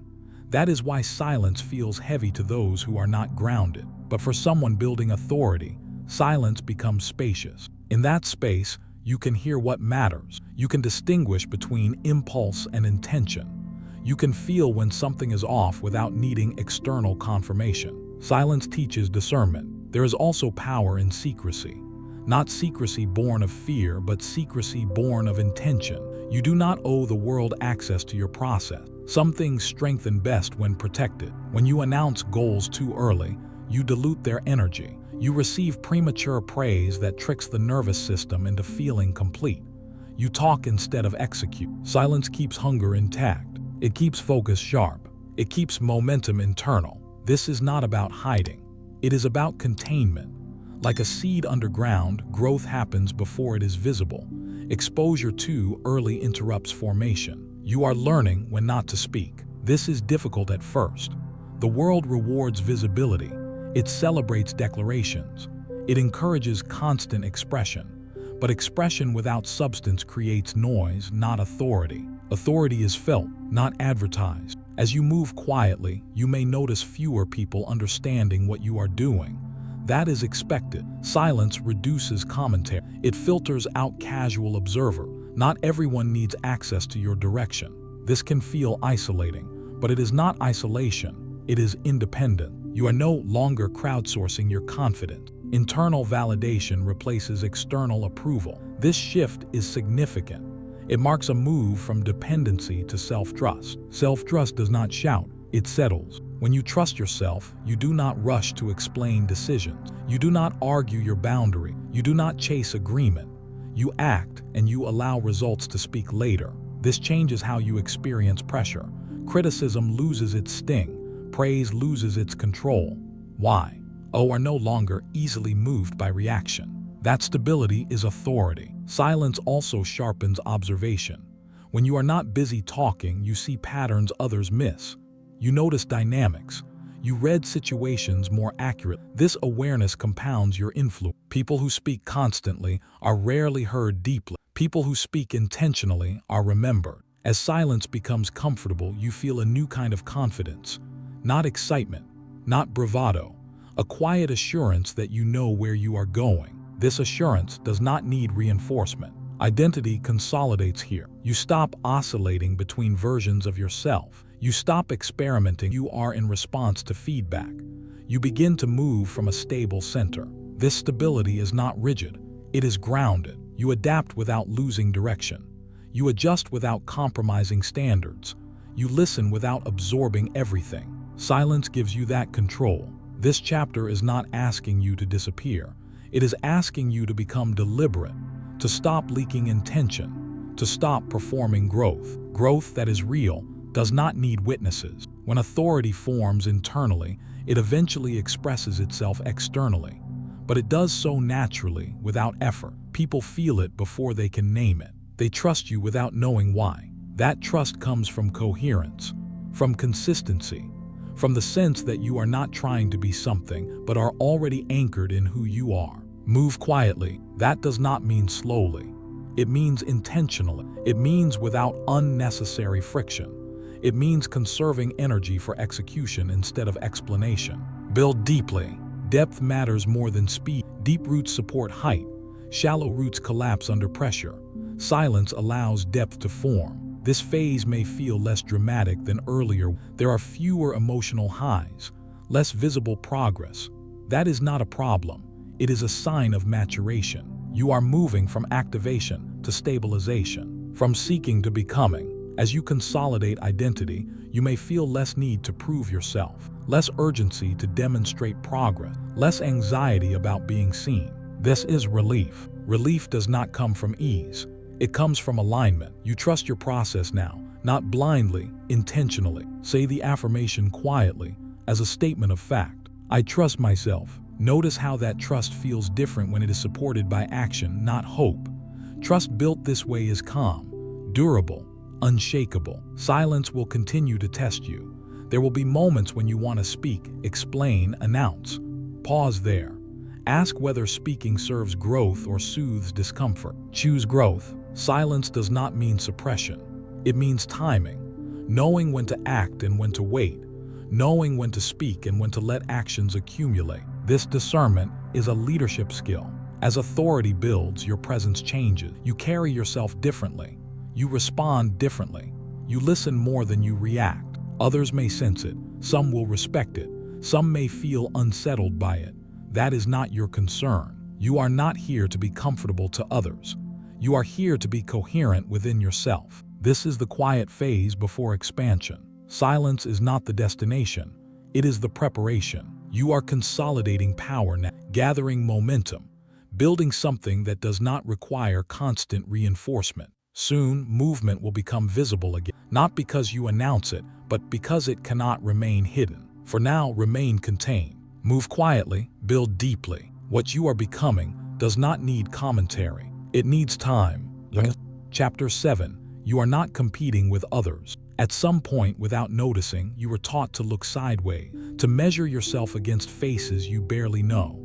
That is why silence feels heavy to those who are not grounded. But for someone building authority, silence becomes spacious. In that space, you can hear what matters. You can distinguish between impulse and intention. You can feel when something is off without needing external confirmation. Silence teaches discernment. There is also power in secrecy. Not secrecy born of fear, but secrecy born of intention. You do not owe the world access to your process. Some things strengthen best when protected. When you announce goals too early, you dilute their energy. You receive premature praise that tricks the nervous system into feeling complete. You talk instead of execute. Silence keeps hunger intact. It keeps focus sharp. It keeps momentum internal. This is not about hiding. It is about containment. Like a seed underground, growth happens before it is visible. Exposure too early interrupts formation. You are learning when not to speak. This is difficult at first. The world rewards visibility. It celebrates declarations. It encourages constant expression. But expression without substance creates noise, not authority. Authority is felt, not advertised. As you move quietly, you may notice fewer people understanding what you are doing. That is expected. Silence reduces commentary. It filters out casual observer. Not everyone needs access to your direction. This can feel isolating, but it is not isolation. It is independent. You are no longer crowdsourcing your confidence. Internal validation replaces external approval. This shift is significant. It marks a move from dependency to self-trust. Self-trust does not shout, it settles. When you trust yourself, you do not rush to explain decisions. You do not argue your boundary. You do not chase agreement. You act, and you allow results to speak later. This changes how you experience pressure. Criticism loses its sting. Praise loses its control. Why? Are no longer easily moved by reaction. That stability is authority. Silence also sharpens observation. When you are not busy talking, you see patterns others miss. You notice dynamics. You read situations more accurately. This awareness compounds your influence. People who speak constantly are rarely heard deeply. People who speak intentionally are remembered. As silence becomes comfortable, you feel a new kind of confidence. Not excitement, not bravado. A quiet assurance that you know where you are going. This assurance does not need reinforcement. Identity consolidates here. You stop oscillating between versions of yourself. You stop experimenting. You are in response to feedback. You begin to move from a stable center. This stability is not rigid. It is grounded. You adapt without losing direction. You adjust without compromising standards. You listen without absorbing everything. Silence gives you that control. This chapter is not asking you to disappear. It is asking you to become deliberate, to stop leaking intention, to stop performing growth. Growth that is real does not need witnesses. When authority forms internally, it eventually expresses itself externally. But it does so naturally, without effort. People feel it before they can name it. They trust you without knowing why. That trust comes from coherence, from consistency, from the sense that you are not trying to be something, but are already anchored in who you are. Move quietly. That does not mean slowly. It means intentionally. It means without unnecessary friction. It means conserving energy for execution instead of explanation. Build deeply. Depth matters more than speed. Deep roots support height. Shallow roots collapse under pressure. Silence allows depth to form. This phase may feel less dramatic than earlier. There are fewer emotional highs, less visible progress. That is not a problem. It is a sign of maturation. You are moving from activation to stabilization, from seeking to becoming. As you consolidate identity, you may feel less need to prove yourself, less urgency to demonstrate progress, less anxiety about being seen. This is relief. Relief does not come from ease. It comes from alignment. You trust your process now, not blindly, intentionally. Say the affirmation quietly, as a statement of fact. I trust myself. Notice how that trust feels different when it is supported by action, not hope. Trust built this way is calm, durable, unshakable. Silence will continue to test you. There will be moments when you want to speak, explain, announce. Pause there. Ask whether speaking serves growth or soothes discomfort. Choose growth. Silence does not mean suppression. It means timing, knowing when to act and when to wait, knowing when to speak and when to let actions accumulate. This discernment is a leadership skill. As authority builds, your presence changes. You carry yourself differently. You respond differently. You listen more than you react. Others may sense it. Some will respect it. Some may feel unsettled by it. That is not your concern. You are not here to be comfortable to others. You are here to be coherent within yourself. This is the quiet phase before expansion. Silence is not the destination. It is the preparation. You are consolidating power now, gathering momentum, building something that does not require constant reinforcement. Soon, movement will become visible again, not because you announce it, but because it cannot remain hidden. For now, remain contained. Move quietly, build deeply. What you are becoming does not need commentary. It needs time. Chapter 7. You are not competing with others. At some point, without noticing, you were taught to look sideways, to measure yourself against faces you barely know,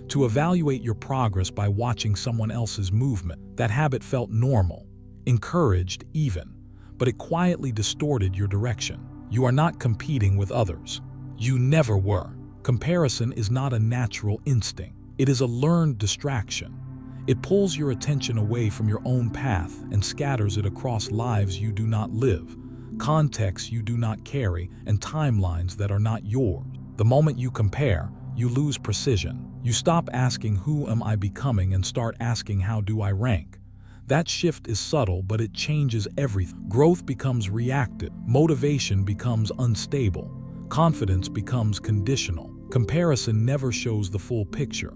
to evaluate your progress by watching someone else's movement. That habit felt normal, encouraged even, but it quietly distorted your direction. You are not competing with others. You never were. Comparison is not a natural instinct. It is a learned distraction. It pulls your attention away from your own path and scatters it across lives you do not live, contexts you do not carry, and timelines that are not yours. The moment you compare, you lose precision. You stop asking, who am I becoming, and start asking, how do I rank? That shift is subtle, but it changes everything. Growth becomes reactive, motivation becomes unstable, confidence becomes conditional. Comparison never shows the full picture.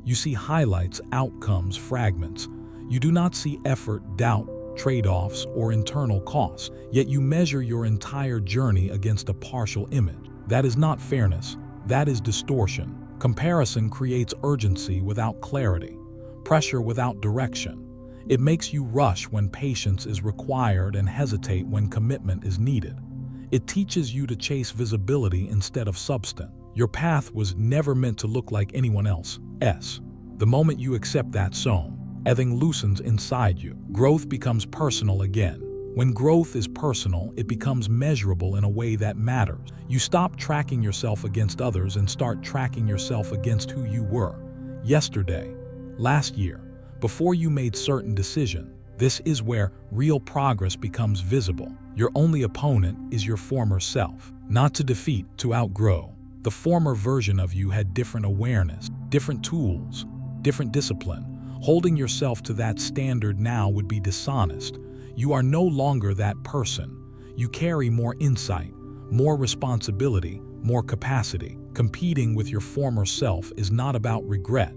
You see highlights, outcomes, fragments. You do not see effort, doubt, trade-offs, or internal costs, yet you measure your entire journey against a partial image. That is not fairness, that is distortion. Comparison creates urgency without clarity, pressure without direction. It makes you rush when patience is required and hesitate when commitment is needed. It teaches you to chase visibility instead of substance. Your path was never meant to look like anyone else's. The moment you accept that everything loosens inside you. Growth becomes personal again. When growth is personal, it becomes measurable in a way that matters. You stop tracking yourself against others and start tracking yourself against who you were yesterday, last year, before you made certain decisions. This is where real progress becomes visible. Your only opponent is your former self. Not to defeat, to outgrow. The former version of you had different awareness, different tools, different discipline. Holding yourself to that standard now would be dishonest. You are no longer that person. You carry more insight, more responsibility, more capacity. Competing with your former self is not about regret.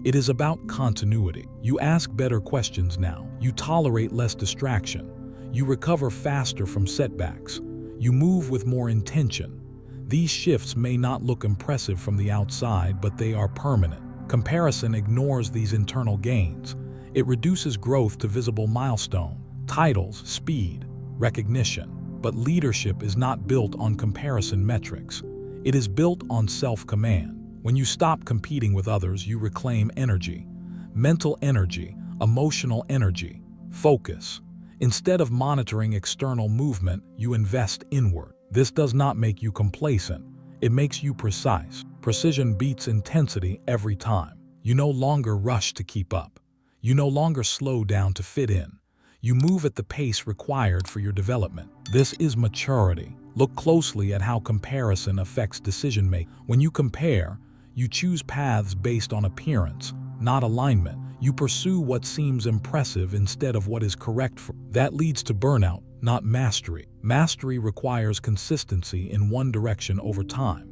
It is about continuity. You ask better questions now. You tolerate less distraction. You recover faster from setbacks. You move with more intention. These shifts may not look impressive from the outside, but they are permanent. Comparison ignores these internal gains. It reduces growth to visible milestones, titles, speed, recognition. But leadership is not built on comparison metrics. It is built on self-command. When you stop competing with others, you reclaim energy, mental energy, emotional energy, focus. Instead of monitoring external movement, you invest inward. This does not make you complacent. It makes you precise. Precision beats intensity every time. You no longer rush to keep up. You no longer slow down to fit in. You move at the pace required for your development. This is maturity. Look closely at how comparison affects decision-making. When you compare, you choose paths based on appearance, not alignment. You pursue what seems impressive instead of what is correct for. That leads to burnout, not mastery. Mastery requires consistency in one direction over time.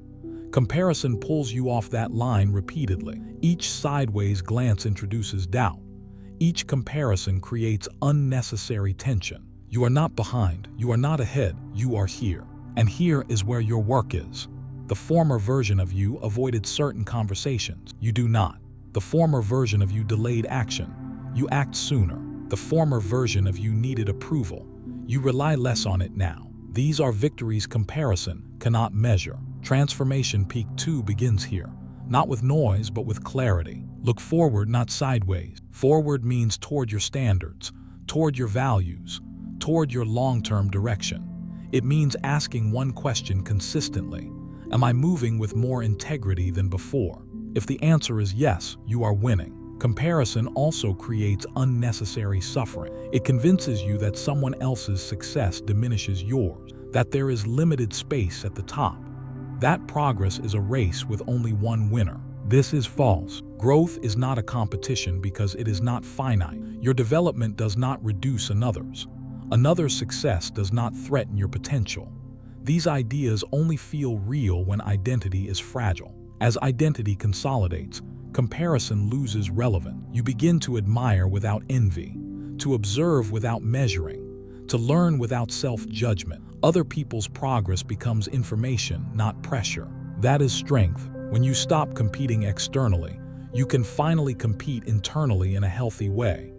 Comparison pulls you off that line repeatedly. Each sideways glance introduces doubt. Each comparison creates unnecessary tension. You are not behind, you are not ahead, you are here. And here is where your work is. The former version of you avoided certain conversations. You do not. The former version of you delayed action. You act sooner. The former version of you needed approval. You rely less on it now. These are victories comparison cannot measure. Transformation peak 2 begins here. Not with noise, but with clarity. Look forward, not sideways. Forward means toward your standards, toward your values, toward your long-term direction. It means asking one question consistently. Am I moving with more integrity than before? If the answer is yes, you are winning. Comparison also creates unnecessary suffering. It convinces you that someone else's success diminishes yours, that there is limited space at the top. That progress is a race with only one winner. This is false. Growth is not a competition because it is not finite. Your development does not reduce another's. Another's success does not threaten your potential. These ideas only feel real when identity is fragile. As identity consolidates, comparison loses relevance. You begin to admire without envy, to observe without measuring, to learn without self-judgment. Other people's progress becomes information, not pressure. That is strength. When you stop competing externally, you can finally compete internally in a healthy way.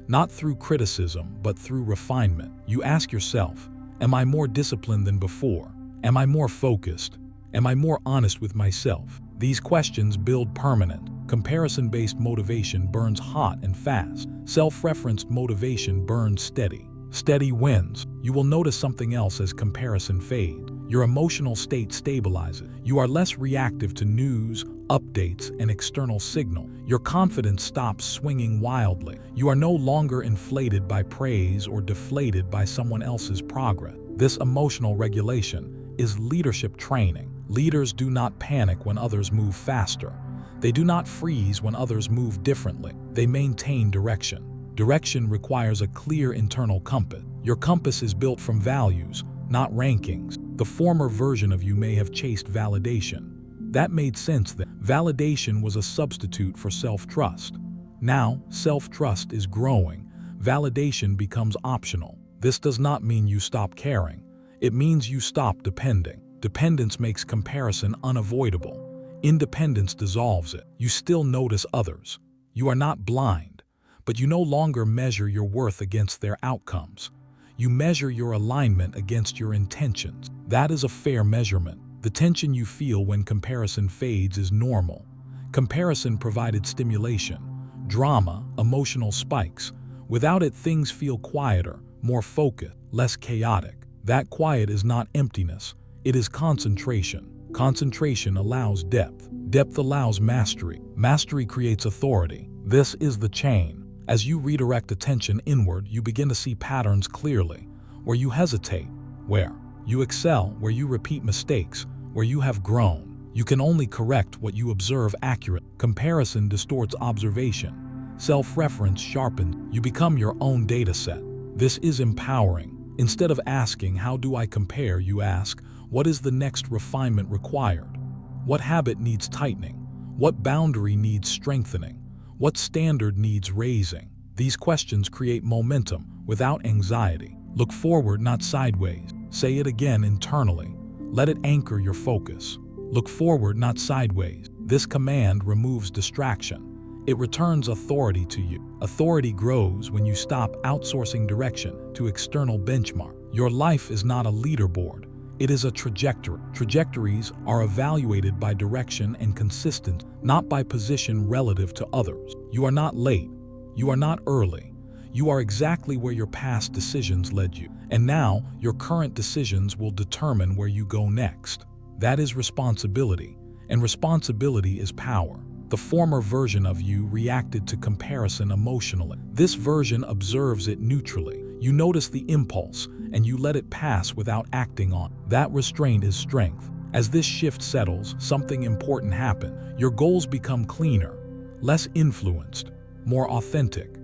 Not through criticism, but through refinement. You ask yourself, am I more disciplined than before? Am I more focused? Am I more honest with myself? These questions build permanent. Comparison-based motivation burns hot and fast. Self-referenced motivation burns steady. Steady wins. You will notice something else as comparison fades. Your emotional state stabilizes. You are less reactive to news, updates, and external signal. Your confidence stops swinging wildly. You are no longer inflated by praise or deflated by someone else's progress. This emotional regulation is leadership training. Leaders do not panic when others move faster. They do not freeze when others move differently. They maintain direction. Direction requires a clear internal compass. Your compass is built from values, not rankings. The former version of you may have chased validation. That made sense then. Validation was a substitute for self-trust. Now, self-trust is growing. Validation becomes optional. This does not mean you stop caring. It means you stop depending. Dependence makes comparison unavoidable. Independence dissolves it. You still notice others. You are not blind, but you no longer measure your worth against their outcomes. You measure your alignment against your intentions. That is a fair measurement. The tension you feel when comparison fades is normal. Comparison provided stimulation, drama, emotional spikes. Without it, things feel quieter, more focused, less chaotic. That quiet is not emptiness. It is concentration. Concentration allows depth. Depth allows mastery. Mastery creates authority. This is the chain. As you redirect attention inward, you begin to see patterns clearly. Where you hesitate, where you excel, where you repeat mistakes, where you have grown. You can only correct what you observe accurately. Comparison distorts observation. Self-reference sharpens. You become your own data set. This is empowering. Instead of asking, how do I compare, you ask, what is the next refinement required? What habit needs tightening? What boundary needs strengthening? What standard needs raising? These questions create momentum without anxiety. Look forward, not sideways. Say it again internally. Let it anchor your focus. Look forward, not sideways. This command removes distraction. It returns authority to you. Authority grows when you stop outsourcing direction to external benchmark. Your life is not a leaderboard. It is a trajectory. Trajectories are evaluated by direction and consistency, not by position relative to others. You are not late. You are not early. You are exactly where your past decisions led you. And now, your current decisions will determine where you go next. That is responsibility. And responsibility is power. The former version of you reacted to comparison emotionally. This version observes it neutrally. You notice the impulse, and you let it pass without acting on it. That restraint is strength. As this shift settles, something important happens. Your goals become cleaner, less influenced, more authentic.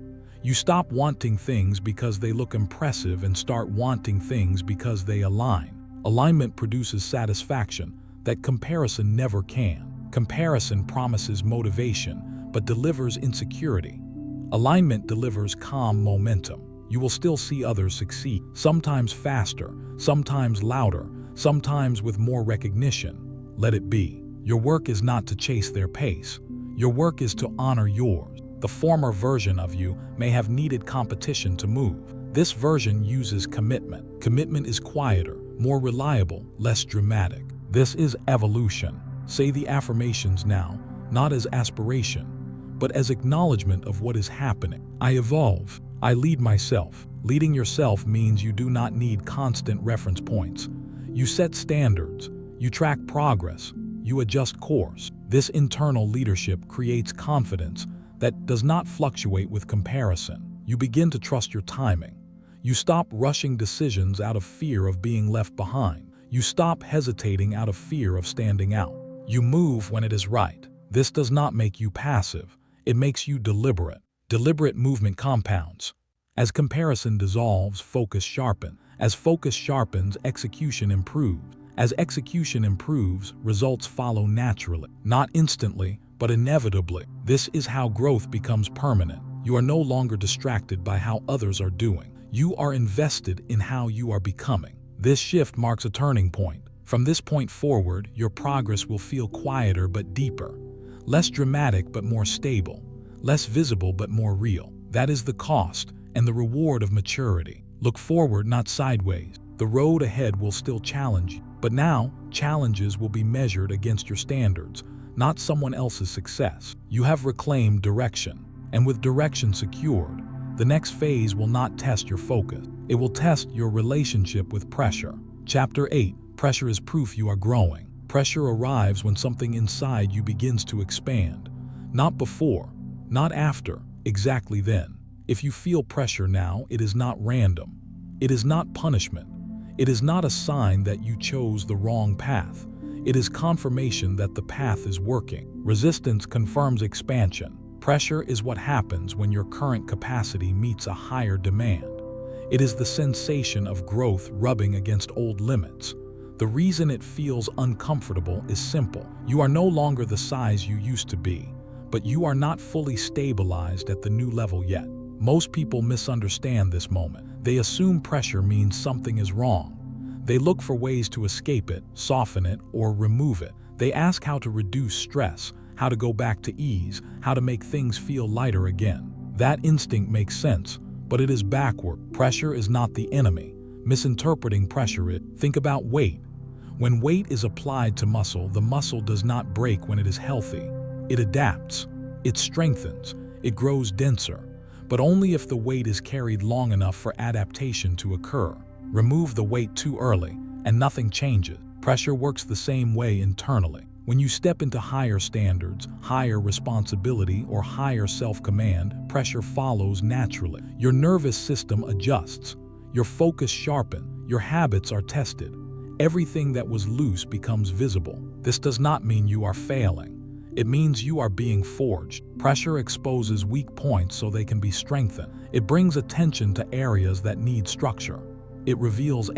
You stop wanting things because they look impressive and start wanting things because they align. Alignment produces satisfaction that comparison never can. Comparison promises motivation, but delivers insecurity. Alignment delivers calm momentum. You will still see others succeed, sometimes faster, sometimes louder, sometimes with more recognition. Let it be. Your work is not to chase their pace. Your work is to honor yours. The former version of you may have needed competition to move. This version uses commitment. Commitment is quieter, more reliable, less dramatic. This is evolution. Say the affirmations now, not as aspiration, but as acknowledgement of what is happening. I evolve. I lead myself. Leading yourself means you do not need constant reference points. You set standards. You track progress. You adjust course. This internal leadership creates confidence that does not fluctuate with comparison. You begin to trust your timing. You stop rushing decisions out of fear of being left behind. You stop hesitating out of fear of standing out. You move when it is right. This does not make you passive. It makes you deliberate. Deliberate movement compounds. As comparison dissolves, focus sharpens. As focus sharpens, execution improves. As execution improves, results follow naturally. Not instantly, but inevitably. This is how growth becomes permanent. You are no longer distracted by how others are doing. You are invested in how you are becoming. This shift marks a turning point. From this point forward, your progress will feel quieter but deeper. Less dramatic but more stable. Less visible but more real. That is the cost and the reward of maturity. Look forward, not sideways. The road ahead will still challenge you, but now challenges will be measured against your standards, not someone else's success. You have reclaimed direction, and with direction secured, the next phase will not test your focus. It will test your relationship with pressure. Chapter 8. Pressure is proof you are growing. Pressure arrives when something inside you begins to expand. Not before, not after, exactly then. If you feel pressure now, it is not random. It is not punishment. It is not a sign that you chose the wrong path. It is confirmation that the path is working. Resistance confirms expansion. Pressure is what happens when your current capacity meets a higher demand. It is the sensation of growth rubbing against old limits. The reason it feels uncomfortable is simple. You are no longer the size you used to be, but you are not fully stabilized at the new level yet. Most people misunderstand this moment. They assume pressure means something is wrong. They look for ways to escape it, soften it, or remove it. They ask how to reduce stress, how to go back to ease, how to make things feel lighter again. That instinct makes sense, but it is backward. Pressure is not the enemy. Misinterpreting pressure it. Think about weight. When weight is applied to muscle, the muscle does not break when it is healthy. It adapts, it strengthens, it grows denser, but only if the weight is carried long enough for adaptation to occur. Remove the weight too early, and nothing changes. Pressure works the same way internally. When you step into higher standards, higher responsibility, or higher self-command, pressure follows naturally. Your nervous system adjusts, your focus sharpens, your habits are tested. Everything that was loose becomes visible. This does not mean you are failing. It means you are being forged. Pressure exposes weak points so they can be strengthened. It brings attention to areas that need structure. It reveals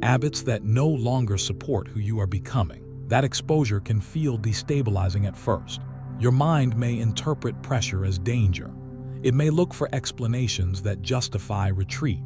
habits that no longer support who you are becoming. That exposure can feel destabilizing at first. Your mind may interpret pressure as danger. It may look for explanations that justify retreat.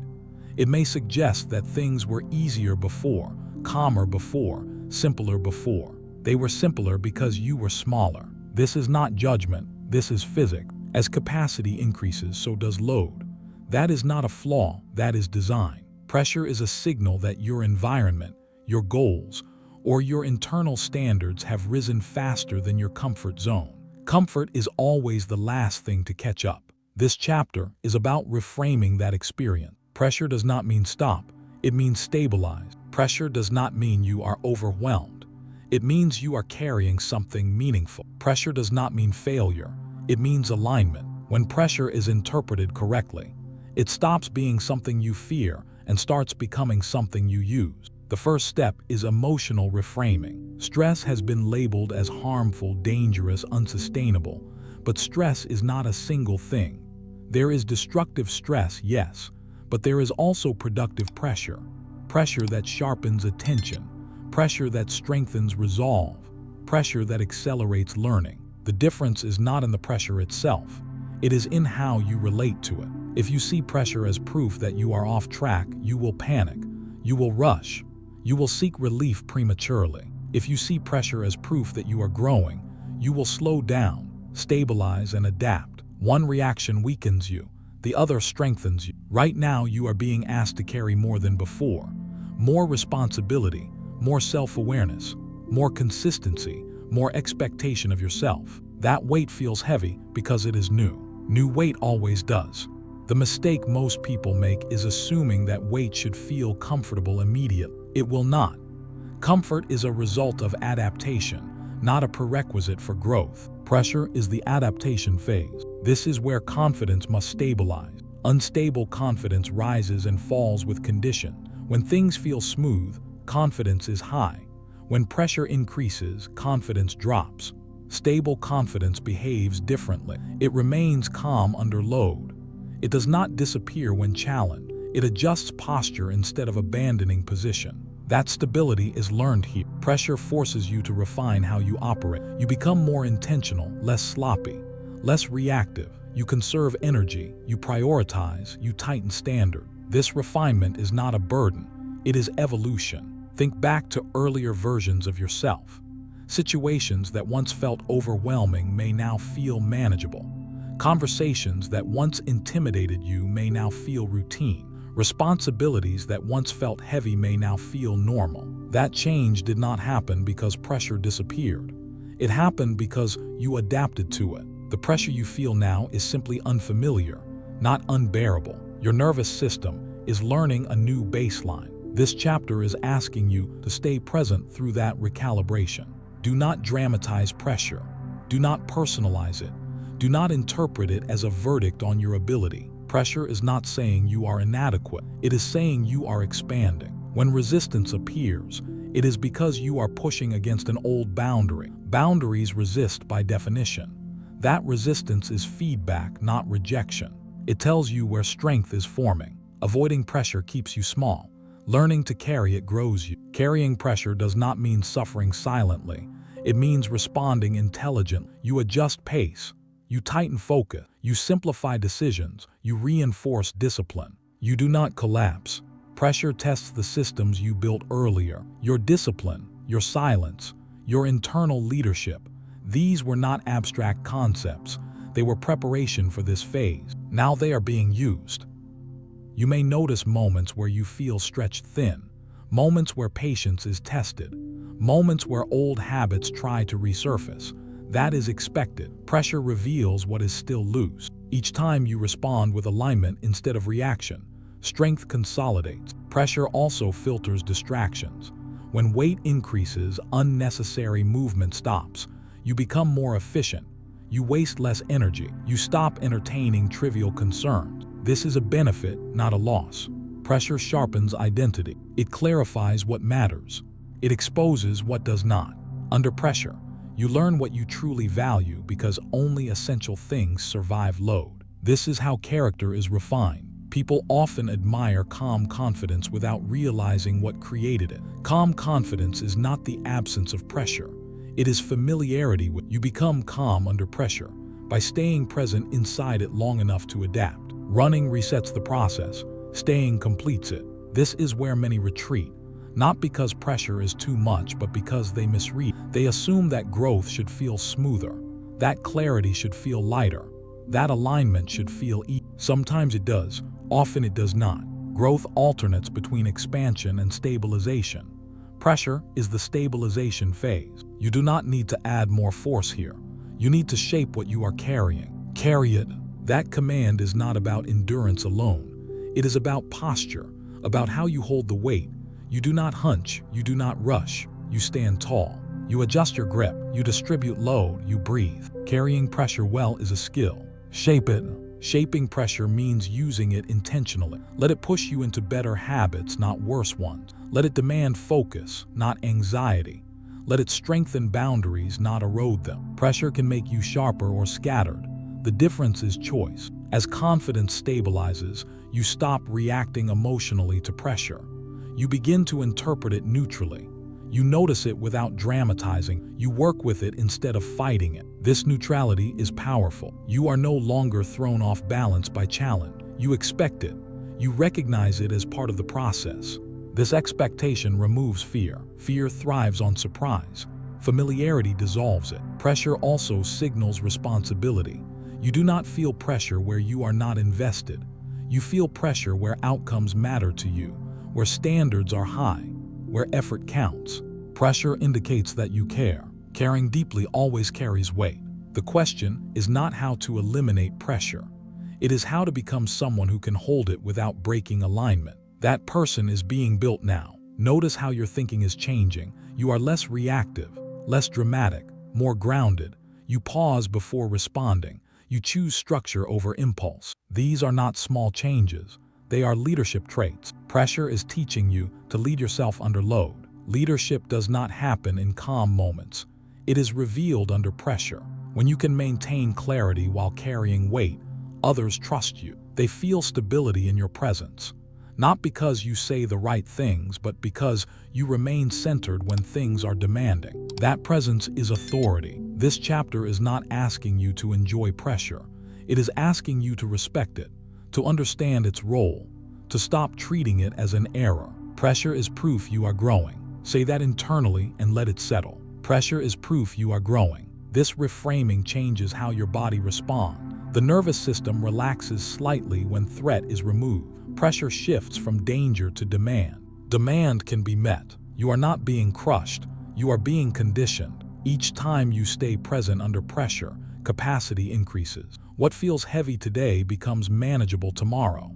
It may suggest that things were easier before, calmer before, simpler before. They were simpler because you were smaller. This is not judgment, this is physics. As capacity increases, so does load. That is not a flaw, that is design. Pressure is a signal that your environment, your goals, or your internal standards have risen faster than your comfort zone. Comfort is always the last thing to catch up. This chapter is about reframing that experience. Pressure does not mean stop, it means stabilize. Pressure does not mean you are overwhelmed. It means you are carrying something meaningful. Pressure does not mean failure, it means alignment. When pressure is interpreted correctly, it stops being something you fear and starts becoming something you use. The first step is emotional reframing. Stress has been labeled as harmful, dangerous, unsustainable, but stress is not a single thing. There is destructive stress, yes, but there is also productive pressure. Pressure that sharpens attention, pressure that strengthens resolve, pressure that accelerates learning. The difference is not in the pressure itself, it is in how you relate to it. If you see pressure as proof that you are off track, you will panic, you will rush, you will seek relief prematurely. If you see pressure as proof that you are growing, you will slow down, stabilize, and adapt. One reaction weakens you, the other strengthens you. Right now, you are being asked to carry more than before. More responsibility, more self-awareness, more consistency, more expectation of yourself. That weight feels heavy because it is new. New weight always does. The mistake most people make is assuming that weight should feel comfortable immediately. It will not. Comfort is a result of adaptation, not a prerequisite for growth. Pressure is the adaptation phase. This is where confidence must stabilize. Unstable confidence rises and falls with condition. When things feel smooth, confidence is high. When pressure increases, confidence drops. Stable confidence behaves differently. It remains calm under load. It does not disappear when challenged. It adjusts posture instead of abandoning position. That stability is learned here. Pressure forces you to refine how you operate. You become more intentional, less sloppy, less reactive. You conserve energy, you prioritize, you tighten standard. This refinement is not a burden, it is evolution. Think back to earlier versions of yourself. Situations that once felt overwhelming may now feel manageable. Conversations that once intimidated you may now feel routine. Responsibilities that once felt heavy may now feel normal. That change did not happen because pressure disappeared. It happened because you adapted to it. The pressure you feel now is simply unfamiliar, not unbearable. Your nervous system is learning a new baseline. This chapter is asking you to stay present through that recalibration. Do not dramatize pressure. Do not personalize it. Do not interpret it as a verdict on your ability. Pressure is not saying you are inadequate. It is saying you are expanding. When resistance appears, it is because you are pushing against an old boundary. Boundaries resist by definition. That resistance is feedback, not rejection. It tells you where strength is forming. Avoiding pressure keeps you small. Learning to carry it grows you. Carrying pressure does not mean suffering silently. It means responding intelligently. You adjust pace. You tighten focus. You simplify decisions. You reinforce discipline. You do not collapse. Pressure tests the systems you built earlier. Your discipline, your silence, your internal leadership. These were not abstract concepts. They were preparation for this phase. Now they are being used. You may notice moments where you feel stretched thin, moments where patience is tested, moments where old habits try to resurface. That is expected. Pressure reveals what is still loose. Each time you respond with alignment instead of reaction, strength consolidates. Pressure also filters distractions. When weight increases, unnecessary movement stops. You become more efficient. You waste less energy. You stop entertaining trivial concerns. This is a benefit, not a loss. Pressure sharpens identity. It clarifies what matters. It exposes what does not. Under pressure, you learn what you truly value because only essential things survive load. This is how character is refined. People often admire calm confidence without realizing what created it. Calm confidence is not the absence of pressure. It is familiarity with. You become calm under pressure by staying present inside it long enough to adapt. Running resets the process. Staying completes it. This is where many retreat, not because pressure is too much, but because they misread. They assume that growth should feel smoother, that clarity should feel lighter, that alignment should feel easy. Sometimes it does, often it does not. Growth alternates between expansion and stabilization. Pressure is the stabilization phase. You do not need to add more force here. You need to shape what you are carrying. Carry it. That command is not about endurance alone. It is about posture, about how you hold the weight. You do not hunch, you do not rush, you stand tall. You adjust your grip, you distribute load, you breathe. Carrying pressure well is a skill. Shape it. Shaping pressure means using it intentionally. Let it push you into better habits, not worse ones. Let it demand focus, not anxiety. Let it strengthen boundaries, not erode them. Pressure can make you sharper or scattered. The difference is choice. As confidence stabilizes, you stop reacting emotionally to pressure. You begin to interpret it neutrally. You notice it without dramatizing. You work with it instead of fighting it. This neutrality is powerful. You are no longer thrown off balance by challenge. You expect it. You recognize it as part of the process. This expectation removes fear. Fear thrives on surprise. Familiarity dissolves it. Pressure also signals responsibility. You do not feel pressure where you are not invested. You feel pressure where outcomes matter to you, where standards are high, where effort counts. Pressure indicates that you care. Caring deeply always carries weight. The question is not how to eliminate pressure. It is how to become someone who can hold it without breaking alignment. That person is being built now. Notice how your thinking is changing. You are less reactive, less dramatic, more grounded. You pause before responding. You choose structure over impulse. These are not small changes. They are leadership traits. Pressure is teaching you to lead yourself under load. Leadership does not happen in calm moments. It is revealed under pressure. When you can maintain clarity while carrying weight, others trust you. They feel stability in your presence. Not because you say the right things, but because you remain centered when things are demanding. That presence is authority. This chapter is not asking you to enjoy pressure. It is asking you to respect it, to understand its role, to stop treating it as an error. Pressure is proof you are growing. Say that internally and let it settle. Pressure is proof you are growing. This reframing changes how your body responds. The nervous system relaxes slightly when threat is removed. Pressure shifts from danger to demand. Demand can be met. You are not being crushed. You are being conditioned. Each time you stay present under pressure, capacity increases. What feels heavy today becomes manageable tomorrow.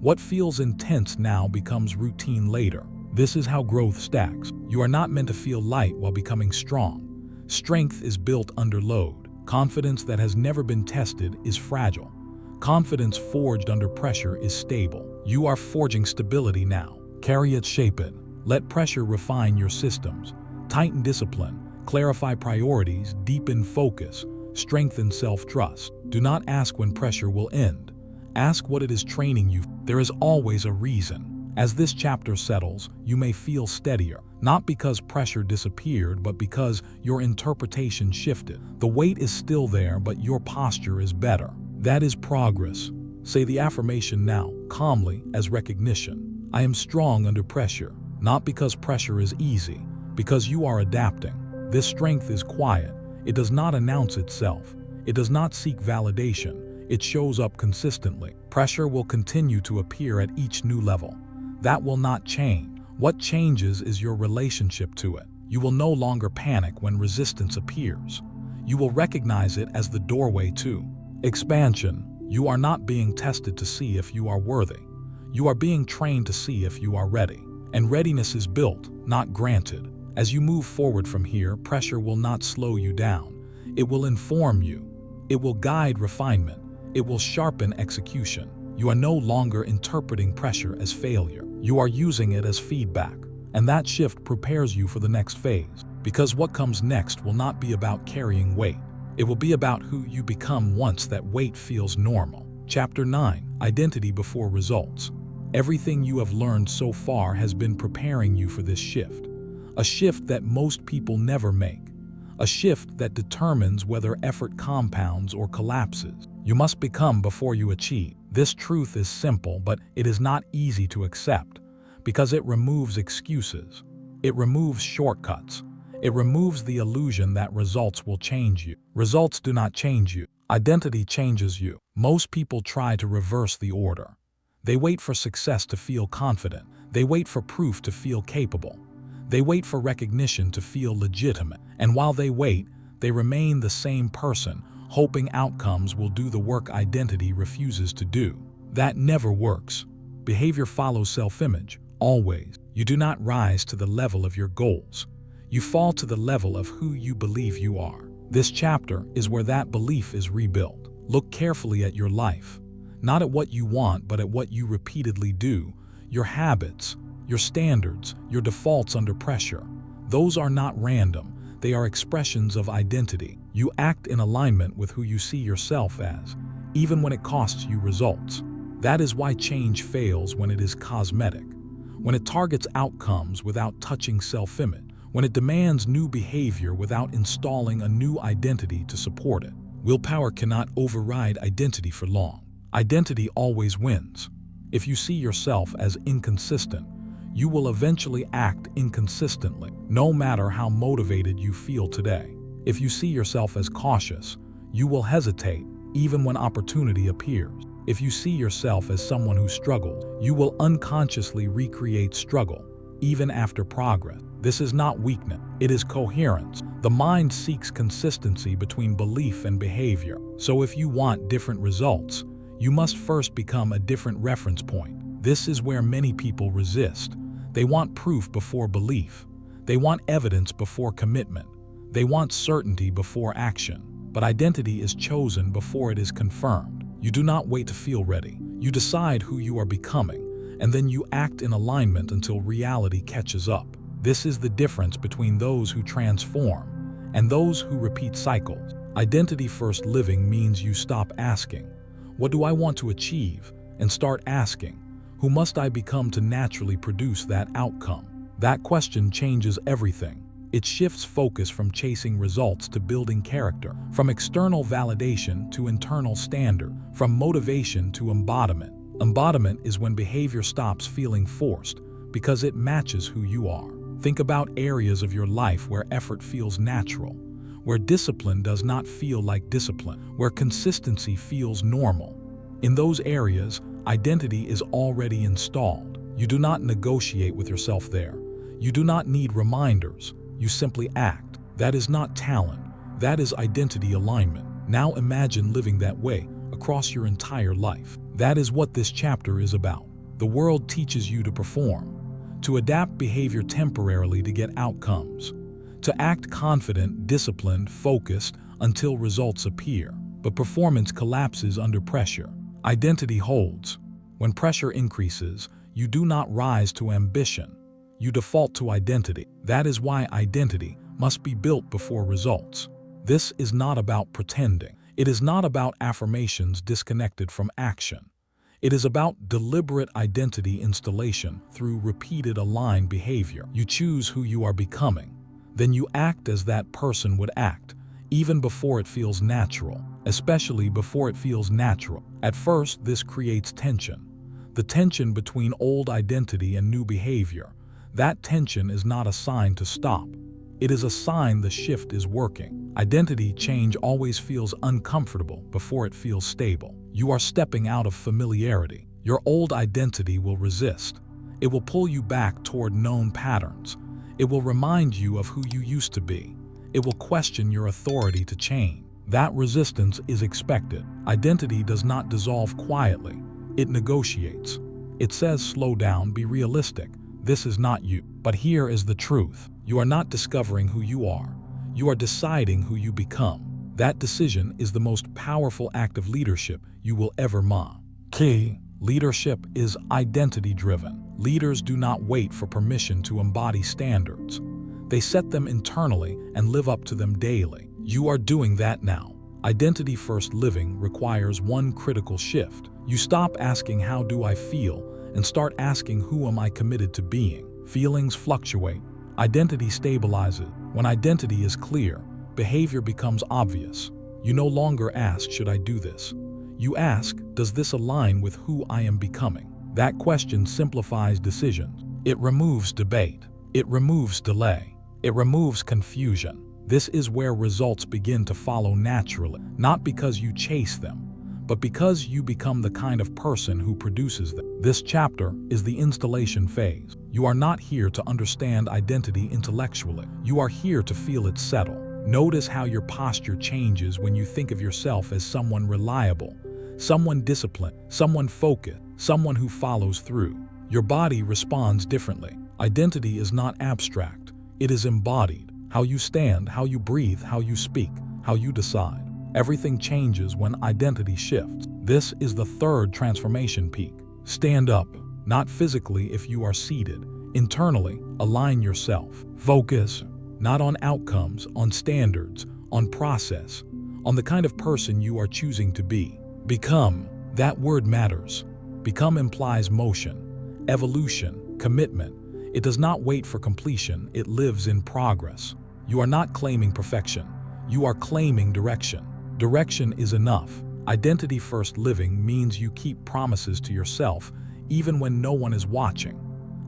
What feels intense now becomes routine later. This is how growth stacks. You are not meant to feel light while becoming strong. Strength is built under load. Confidence that has never been tested is fragile. Confidence forged under pressure is stable. You are forging stability now. Carry it, shape it. Let pressure refine your systems. Tighten discipline. Clarify priorities. Deepen focus. Strengthen self-trust. Do not ask when pressure will end. Ask what it is training you. There is always a reason. As this chapter settles, you may feel steadier, not because pressure disappeared, but because your interpretation shifted. The weight is still there, but your posture is better. That is progress. Say the affirmation now, calmly, as recognition. I am strong under pressure, not because pressure is easy, because you are adapting. This strength is quiet. It does not announce itself. It does not seek validation. It shows up consistently. Pressure will continue to appear at each new level. That will not change. What changes is your relationship to it. You will no longer panic when resistance appears. You will recognize it as the doorway to expansion. You are not being tested to see if you are worthy. You are being trained to see if you are ready. And readiness is built, not granted. As you move forward from here, pressure will not slow you down. It will inform you. It will guide refinement. It will sharpen execution. You are no longer interpreting pressure as failure. You are using it as feedback. And that shift prepares you for the next phase. Because what comes next will not be about carrying weight. It will be about who you become once that weight feels normal. Chapter 9, Identity Before Results. Everything you have learned so far has been preparing you for this shift. A shift that most people never make. A shift that determines whether effort compounds or collapses. You must become before you achieve. This truth is simple, but it is not easy to accept because it removes excuses. It removes shortcuts. It removes the illusion that results will change you. Results do not change you. Identity changes you. Most people try to reverse the order. They wait for success to feel confident. They wait for proof to feel capable. They wait for recognition to feel legitimate. And while they wait, they remain the same person, hoping outcomes will do the work identity refuses to do. That never works. Behavior follows self-image, always. You do not rise to the level of your goals. You fall to the level of who you believe you are. This chapter is where that belief is rebuilt. Look carefully at your life. Not at what you want, but at what you repeatedly do. Your habits, your standards, your defaults under pressure. Those are not random. They are expressions of identity. You act in alignment with who you see yourself as, even when it costs you results. That is why change fails when it is cosmetic, when it targets outcomes without touching self-image, when it demands new behavior without installing a new identity to support it. Willpower cannot override identity for long. Identity always wins. If you see yourself as inconsistent, you will eventually act inconsistently, no matter how motivated you feel today. If you see yourself as cautious, you will hesitate even when opportunity appears. If you see yourself as someone who struggles, you will unconsciously recreate struggle, even after progress. This is not weakness, it is coherence. The mind seeks consistency between belief and behavior. So if you want different results, you must first become a different reference point. This is where many people resist. They want proof before belief. They want evidence before commitment. They want certainty before action. But identity is chosen before it is confirmed. You do not wait to feel ready. You decide who you are becoming, and then you act in alignment until reality catches up. This is the difference between those who transform and those who repeat cycles. Identity-first living means you stop asking, "What do I want to achieve?" and start asking, "Who must I become to naturally produce that outcome?" That question changes everything. It shifts focus from chasing results to building character, from external validation to internal standard, from motivation to embodiment. Embodiment is when behavior stops feeling forced because it matches who you are. Think about areas of your life where effort feels natural, where discipline does not feel like discipline, where consistency feels normal. In those areas, identity is already installed. You do not negotiate with yourself there. You do not need reminders. You simply act. That is not talent. That is identity alignment. Now imagine living that way across your entire life. That is what this chapter is about. The world teaches you to perform, to adapt behavior temporarily to get outcomes, to act confident, disciplined, focused until results appear. But performance collapses under pressure. Identity holds. When pressure increases, you do not rise to ambition. You default to identity. That is why identity must be built before results. This is not about pretending. It is not about affirmations disconnected from action. It is about deliberate identity installation through repeated aligned behavior. You choose who you are becoming. Then you act as that person would act, even before it feels natural, especially before it feels natural. At first, this creates tension. The tension between old identity and new behavior. That tension is not a sign to stop. It is a sign the shift is working. Identity change always feels uncomfortable before it feels stable. You are stepping out of familiarity. Your old identity will resist. It will pull you back toward known patterns. It will remind you of who you used to be. It will question your authority to change. That resistance is expected. Identity does not dissolve quietly. It negotiates. It says, slow down, be realistic. This is not you. But here is the truth. You are not discovering who you are. You are deciding who you become. That decision is the most powerful act of leadership you will ever make. Key. Leadership is identity-driven. Leaders do not wait for permission to embody standards. They set them internally and live up to them daily. You are doing that now. Identity-first living requires one critical shift. You stop asking, how do I feel, and start asking, who am I committed to being? Feelings fluctuate. Identity stabilizes. When identity is clear, behavior becomes obvious. You no longer ask, should I do this? You ask, does this align with who I am becoming? That question simplifies decisions. It removes debate. It removes delay. It removes confusion. This is where results begin to follow naturally, not because you chase them, but because you become the kind of person who produces them. This chapter is the installation phase. You are not here to understand identity intellectually. You are here to feel it settle. Notice how your posture changes when you think of yourself as someone reliable, someone disciplined, someone focused, someone who follows through. Your body responds differently. Identity is not abstract. It is embodied. How you stand, how you breathe, how you speak, how you decide. Everything changes when identity shifts. This is the third transformation peak. Stand up, not physically if you are seated. Internally, align yourself. Focus, not on outcomes, on standards, on process, on the kind of person you are choosing to be. Become, that word matters. Become implies motion, evolution, commitment. It does not wait for completion, it lives in progress. You are not claiming perfection. You are claiming direction. Direction is enough. Identity-first living means you keep promises to yourself even when no one is watching.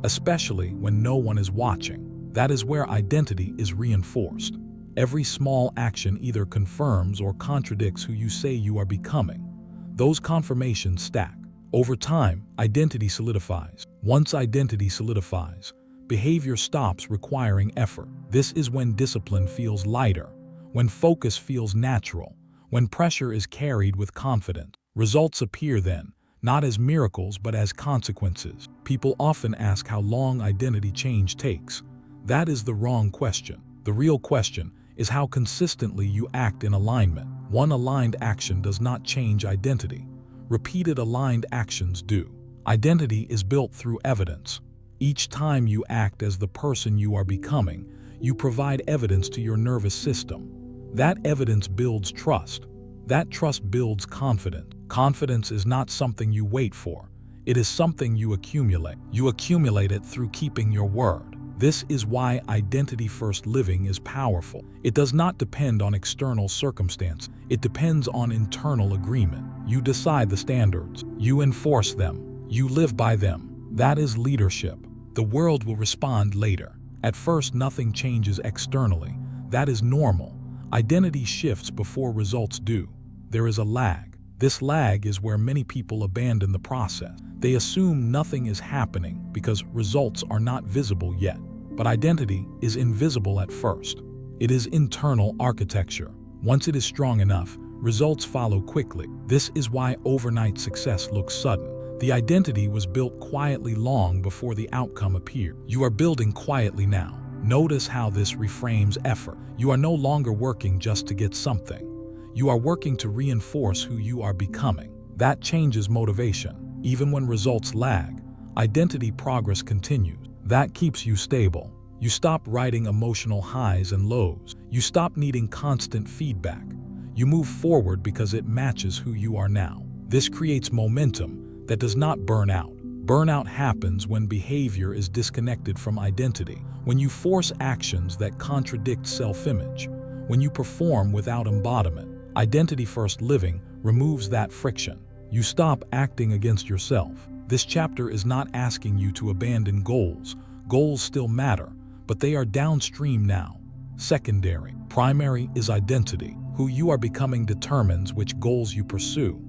Especially when no one is watching. That is where identity is reinforced. Every small action either confirms or contradicts who you say you are becoming. Those confirmations stack. Over time, identity solidifies. Once identity solidifies, behavior stops requiring effort. This is when discipline feels lighter, when focus feels natural, when pressure is carried with confidence. Results appear then, not as miracles but as consequences. People often ask how long identity change takes. That is the wrong question. The real question is how consistently you act in alignment. One aligned action does not change identity. Repeated aligned actions do. Identity is built through evidence. Each time you act as the person you are becoming, you provide evidence to your nervous system. That evidence builds trust. That trust builds confidence. Confidence is not something you wait for. It is something you accumulate. You accumulate it through keeping your word. This is why identity-first living is powerful. It does not depend on external circumstance. It depends on internal agreement. You decide the standards. You enforce them. You live by them. That is leadership. The world will respond later. At first, nothing changes externally. That is normal. Identity shifts before results do. There is a lag. This lag is where many people abandon the process. They assume nothing is happening because results are not visible yet. But identity is invisible at first. It is internal architecture. Once it is strong enough, results follow quickly. This is why overnight success looks sudden. The identity was built quietly long before the outcome appeared. You are building quietly now. Notice how this reframes effort. You are no longer working just to get something. You are working to reinforce who you are becoming. That changes motivation. Even when results lag, identity progress continues. That keeps you stable. You stop riding emotional highs and lows. You stop needing constant feedback. You move forward because it matches who you are now. This creates momentum that does not burn out. Burnout happens when behavior is disconnected from identity, when you force actions that contradict self-image, when you perform without embodiment. Identity-first living removes that friction. You stop acting against yourself. This chapter is not asking you to abandon goals. Goals still matter, but they are downstream now. Secondary. Primary is identity. Who you are becoming determines which goals you pursue,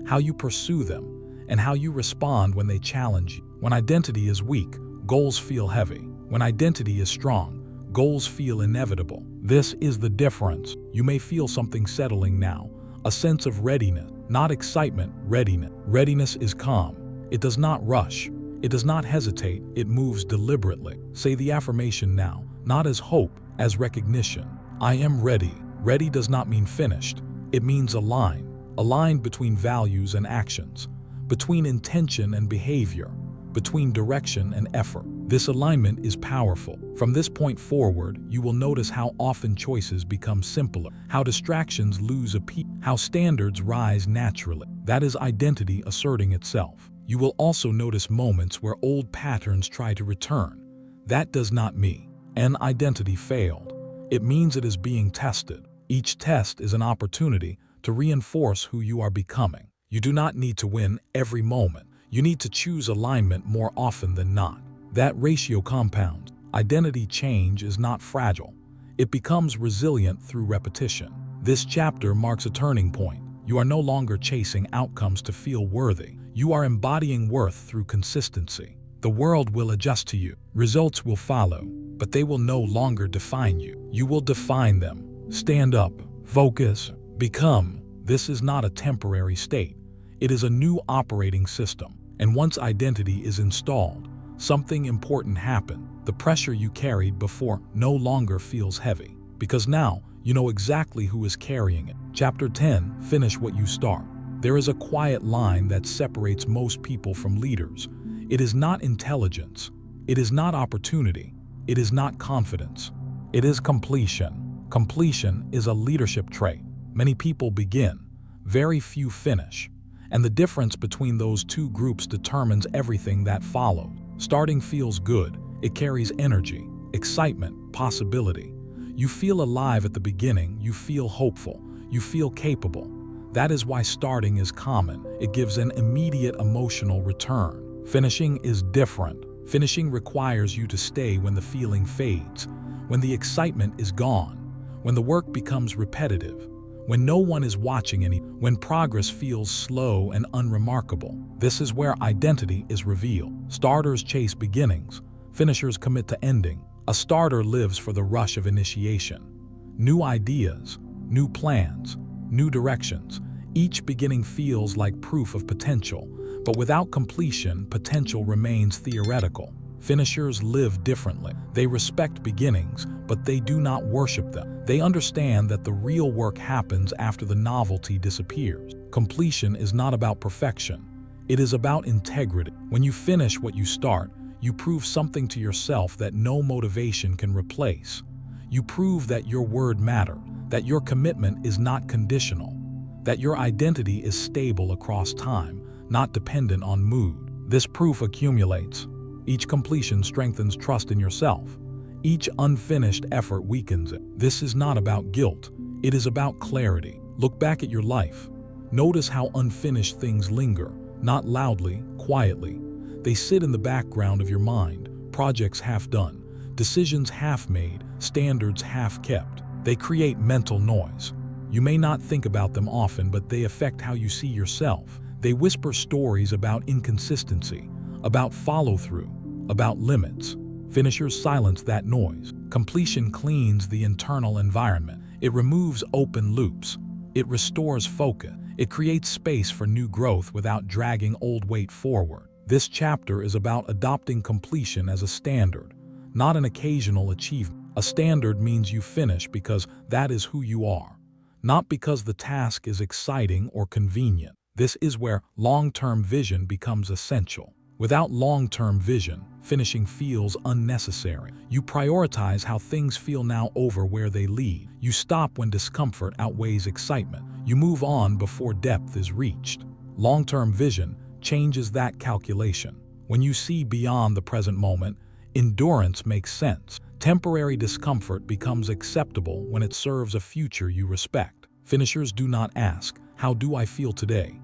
how you pursue them, and how you respond when they challenge you. When identity is weak, goals feel heavy. When identity is strong, goals feel inevitable. This is the difference. You may feel something settling now, a sense of readiness, not excitement, readiness. Readiness is calm. It does not rush. It does not hesitate. It moves deliberately. Say the affirmation now, not as hope, as recognition. I am ready. Ready does not mean finished. It means aligned. Aligned between values and actions, between intention and behavior, between direction and effort. This alignment is powerful. From this point forward, you will notice how often choices become simpler, how distractions lose appeal, how standards rise naturally. That is identity asserting itself. You will also notice moments where old patterns try to return. That does not mean an identity failed. It means it is being tested. Each test is an opportunity to reinforce who you are becoming. You do not need to win every moment. You need to choose alignment more often than not. That ratio compounds. Identity change is not fragile. It becomes resilient through repetition. This chapter marks a turning point. You are no longer chasing outcomes to feel worthy. You are embodying worth through consistency. The world will adjust to you. Results will follow, but they will no longer define you. You will define them. Stand up, focus, become. This is not a temporary state. It is a new operating system. And once identity is installed, something important happens. The pressure you carried before no longer feels heavy, because now you know exactly who is carrying it. Chapter 10, finish what you start. There is a quiet line that separates most people from leaders. It is not intelligence. It is not opportunity. It is not confidence. It is completion. Completion is a leadership trait. Many people begin, very few finish. And the difference between those two groups determines everything that follows. Starting feels good. It carries energy, excitement, possibility. You feel alive at the beginning. You feel hopeful. You feel capable. That is why starting is common. It gives an immediate emotional return. Finishing is different. Finishing requires you to stay when the feeling fades, when the excitement is gone, when the work becomes repetitive, when no one is watching when progress feels slow and unremarkable. This is where identity is revealed. Starters chase beginnings. Finishers commit to ending. A starter lives for the rush of initiation. New ideas, new plans, new directions. Each beginning feels like proof of potential, but without completion, potential remains theoretical. Finishers live differently. They respect beginnings, but they do not worship them. They understand that the real work happens after the novelty disappears. Completion is not about perfection. It is about integrity. When you finish what you start, you prove something to yourself that no motivation can replace. You prove that your word matters, that your commitment is not conditional, that your identity is stable across time, not dependent on mood. This proof accumulates. Each completion strengthens trust in yourself. Each unfinished effort weakens it. This is not about guilt. It is about clarity. Look back at your life. Notice how unfinished things linger, not loudly, quietly. They sit in the background of your mind, projects half done, decisions half made, standards half kept. They create mental noise. You may not think about them often, but they affect how you see yourself. They whisper stories about inconsistency, about follow-through, about limits. Finishers silence that noise. Completion cleans the internal environment. It removes open loops. It restores focus. It creates space for new growth without dragging old weight forward. This chapter is about adopting completion as a standard, not an occasional achievement. A standard means you finish because that is who you are, not because the task is exciting or convenient. This is where long-term vision becomes essential. Without long-term vision, finishing feels unnecessary. You prioritize how things feel now over where they lead. You stop when discomfort outweighs excitement. You move on before depth is reached. Long-term vision changes that calculation. When you see beyond the present moment, endurance makes sense. Temporary discomfort becomes acceptable when it serves a future you respect. Finishers do not ask, "How do I feel today?"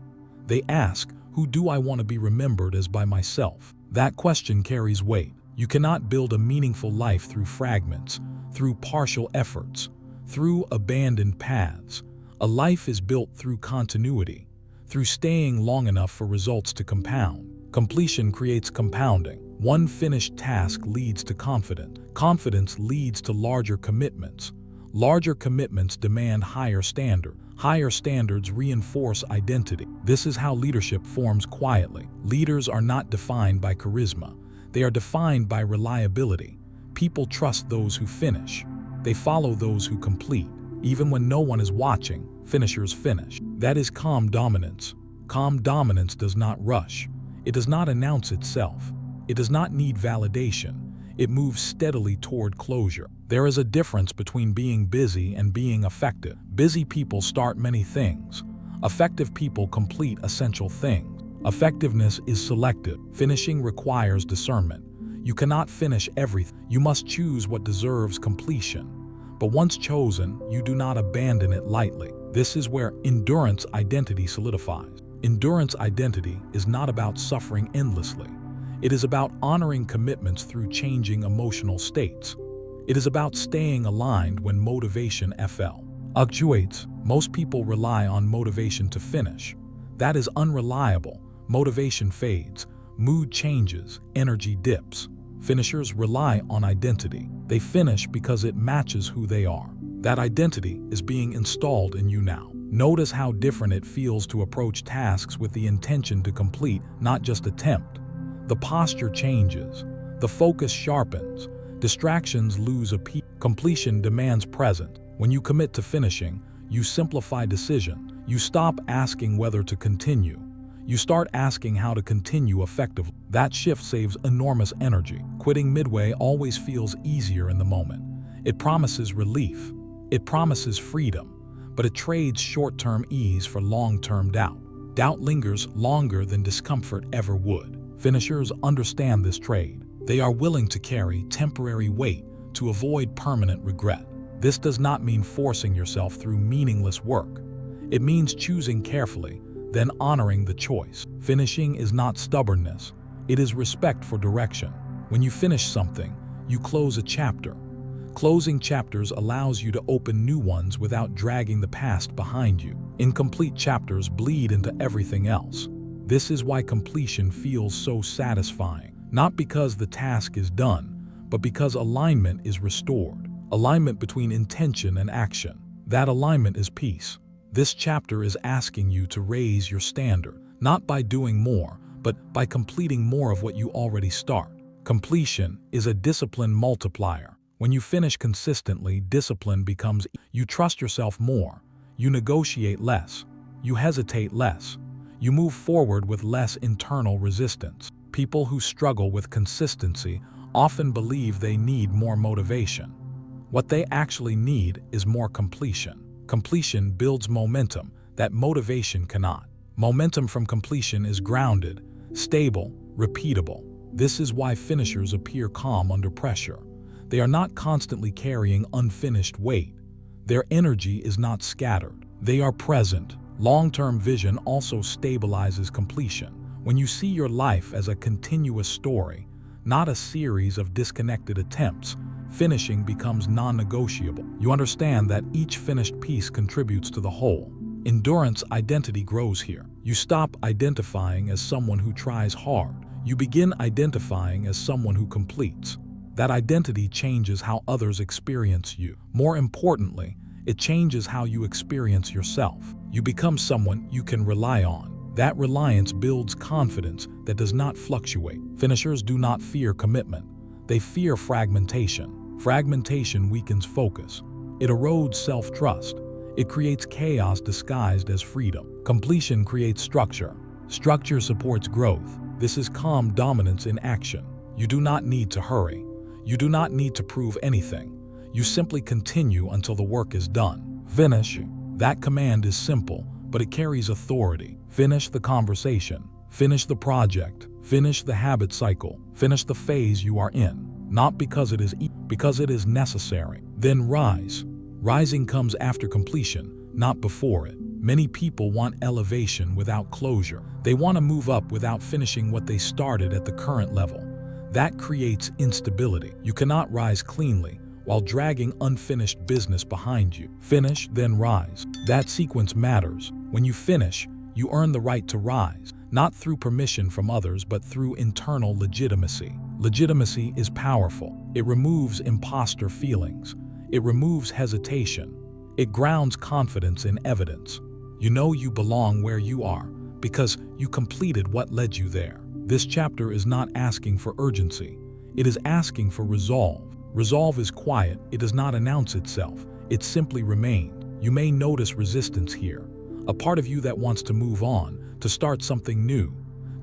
They ask, "Who do I want to be remembered as by myself?" That question carries weight. You cannot build a meaningful life through fragments, through partial efforts, through abandoned paths. A life is built through continuity, through staying long enough for results to compound. Completion creates compounding. One finished task leads to confidence. Confidence leads to larger commitments. Larger commitments demand higher standards. Higher standards reinforce identity. This is how leadership forms quietly. Leaders are not defined by charisma. They are defined by reliability. People trust those who finish. They follow those who complete. Even when no one is watching, finishers finish. That is calm dominance. Calm dominance does not rush. It does not announce itself. It does not need validation. It moves steadily toward closure. There is a difference between being busy and being effective. Busy people start many things. Effective people complete essential things. Effectiveness is selective. Finishing requires discernment. You cannot finish everything. You must choose what deserves completion. But once chosen, you do not abandon it lightly. This is where endurance identity solidifies. Endurance identity is not about suffering endlessly. It is about honoring commitments through changing emotional states. It is about staying aligned when motivation fluctuates. Most people rely on motivation to finish. That is unreliable. Motivation fades, mood changes, energy dips. Finishers rely on identity. They finish because it matches who they are. That identity is being installed in you now. Notice how different it feels to approach tasks with the intention to complete, not just attempt. The posture changes. The focus sharpens. Distractions lose appeal. Completion demands presence. When you commit to finishing, you simplify decision. You stop asking whether to continue. You start asking how to continue effectively. That shift saves enormous energy. Quitting midway always feels easier in the moment. It promises relief. It promises freedom. But it trades short-term ease for long-term doubt. Doubt lingers longer than discomfort ever would. Finishers understand this trade. They are willing to carry temporary weight to avoid permanent regret. This does not mean forcing yourself through meaningless work. It means choosing carefully, then honoring the choice. Finishing is not stubbornness. It is respect for direction. When you finish something, you close a chapter. Closing chapters allows you to open new ones without dragging the past behind you. Incomplete chapters bleed into everything else. This is why completion feels so satisfying. Not because the task is done, but because alignment is restored. Alignment between intention and action. That alignment is peace. This chapter is asking you to raise your standard, not by doing more, but by completing more of what you already start. Completion is a discipline multiplier. When you finish consistently, discipline becomes you trust yourself more, you negotiate less, you hesitate less, you move forward with less internal resistance. People who struggle with consistency often believe they need more motivation. What they actually need is more completion. Completion builds momentum that motivation cannot. Momentum from completion is grounded, stable, repeatable. This is why finishers appear calm under pressure. They are not constantly carrying unfinished weight. Their energy is not scattered. They are present. Long-term vision also stabilizes completion. When you see your life as a continuous story, not a series of disconnected attempts, finishing becomes non-negotiable. You understand that each finished piece contributes to the whole. Endurance identity grows here. You stop identifying as someone who tries hard. You begin identifying as someone who completes. That identity changes how others experience you. More importantly, it changes how you experience yourself. You become someone you can rely on. That reliance builds confidence that does not fluctuate. Finishers do not fear commitment. They fear fragmentation. Fragmentation weakens focus. It erodes self-trust. It creates chaos disguised as freedom. Completion creates structure. Structure supports growth. This is calm dominance in action. You do not need to hurry. You do not need to prove anything. You simply continue until the work is done. Finish. That command is simple, but it carries authority. Finish the conversation. Finish the project. Finish the habit cycle. Finish the phase you are in. Not because it is because it is necessary. Then rise. Rising comes after completion, not before it. Many people want elevation without closure. They want to move up without finishing what they started at the current level. That creates instability. You cannot rise cleanly while dragging unfinished business behind you. Finish, then rise. That sequence matters. When you finish, you earn the right to rise, not through permission from others, but through internal legitimacy. Legitimacy is powerful. It removes imposter feelings. It removes hesitation. It grounds confidence in evidence. You know you belong where you are because you completed what led you there. This chapter is not asking for urgency. It is asking for resolve. Resolve is quiet. It does not announce itself. It simply remains. You may notice resistance here. A part of you that wants to move on, to start something new,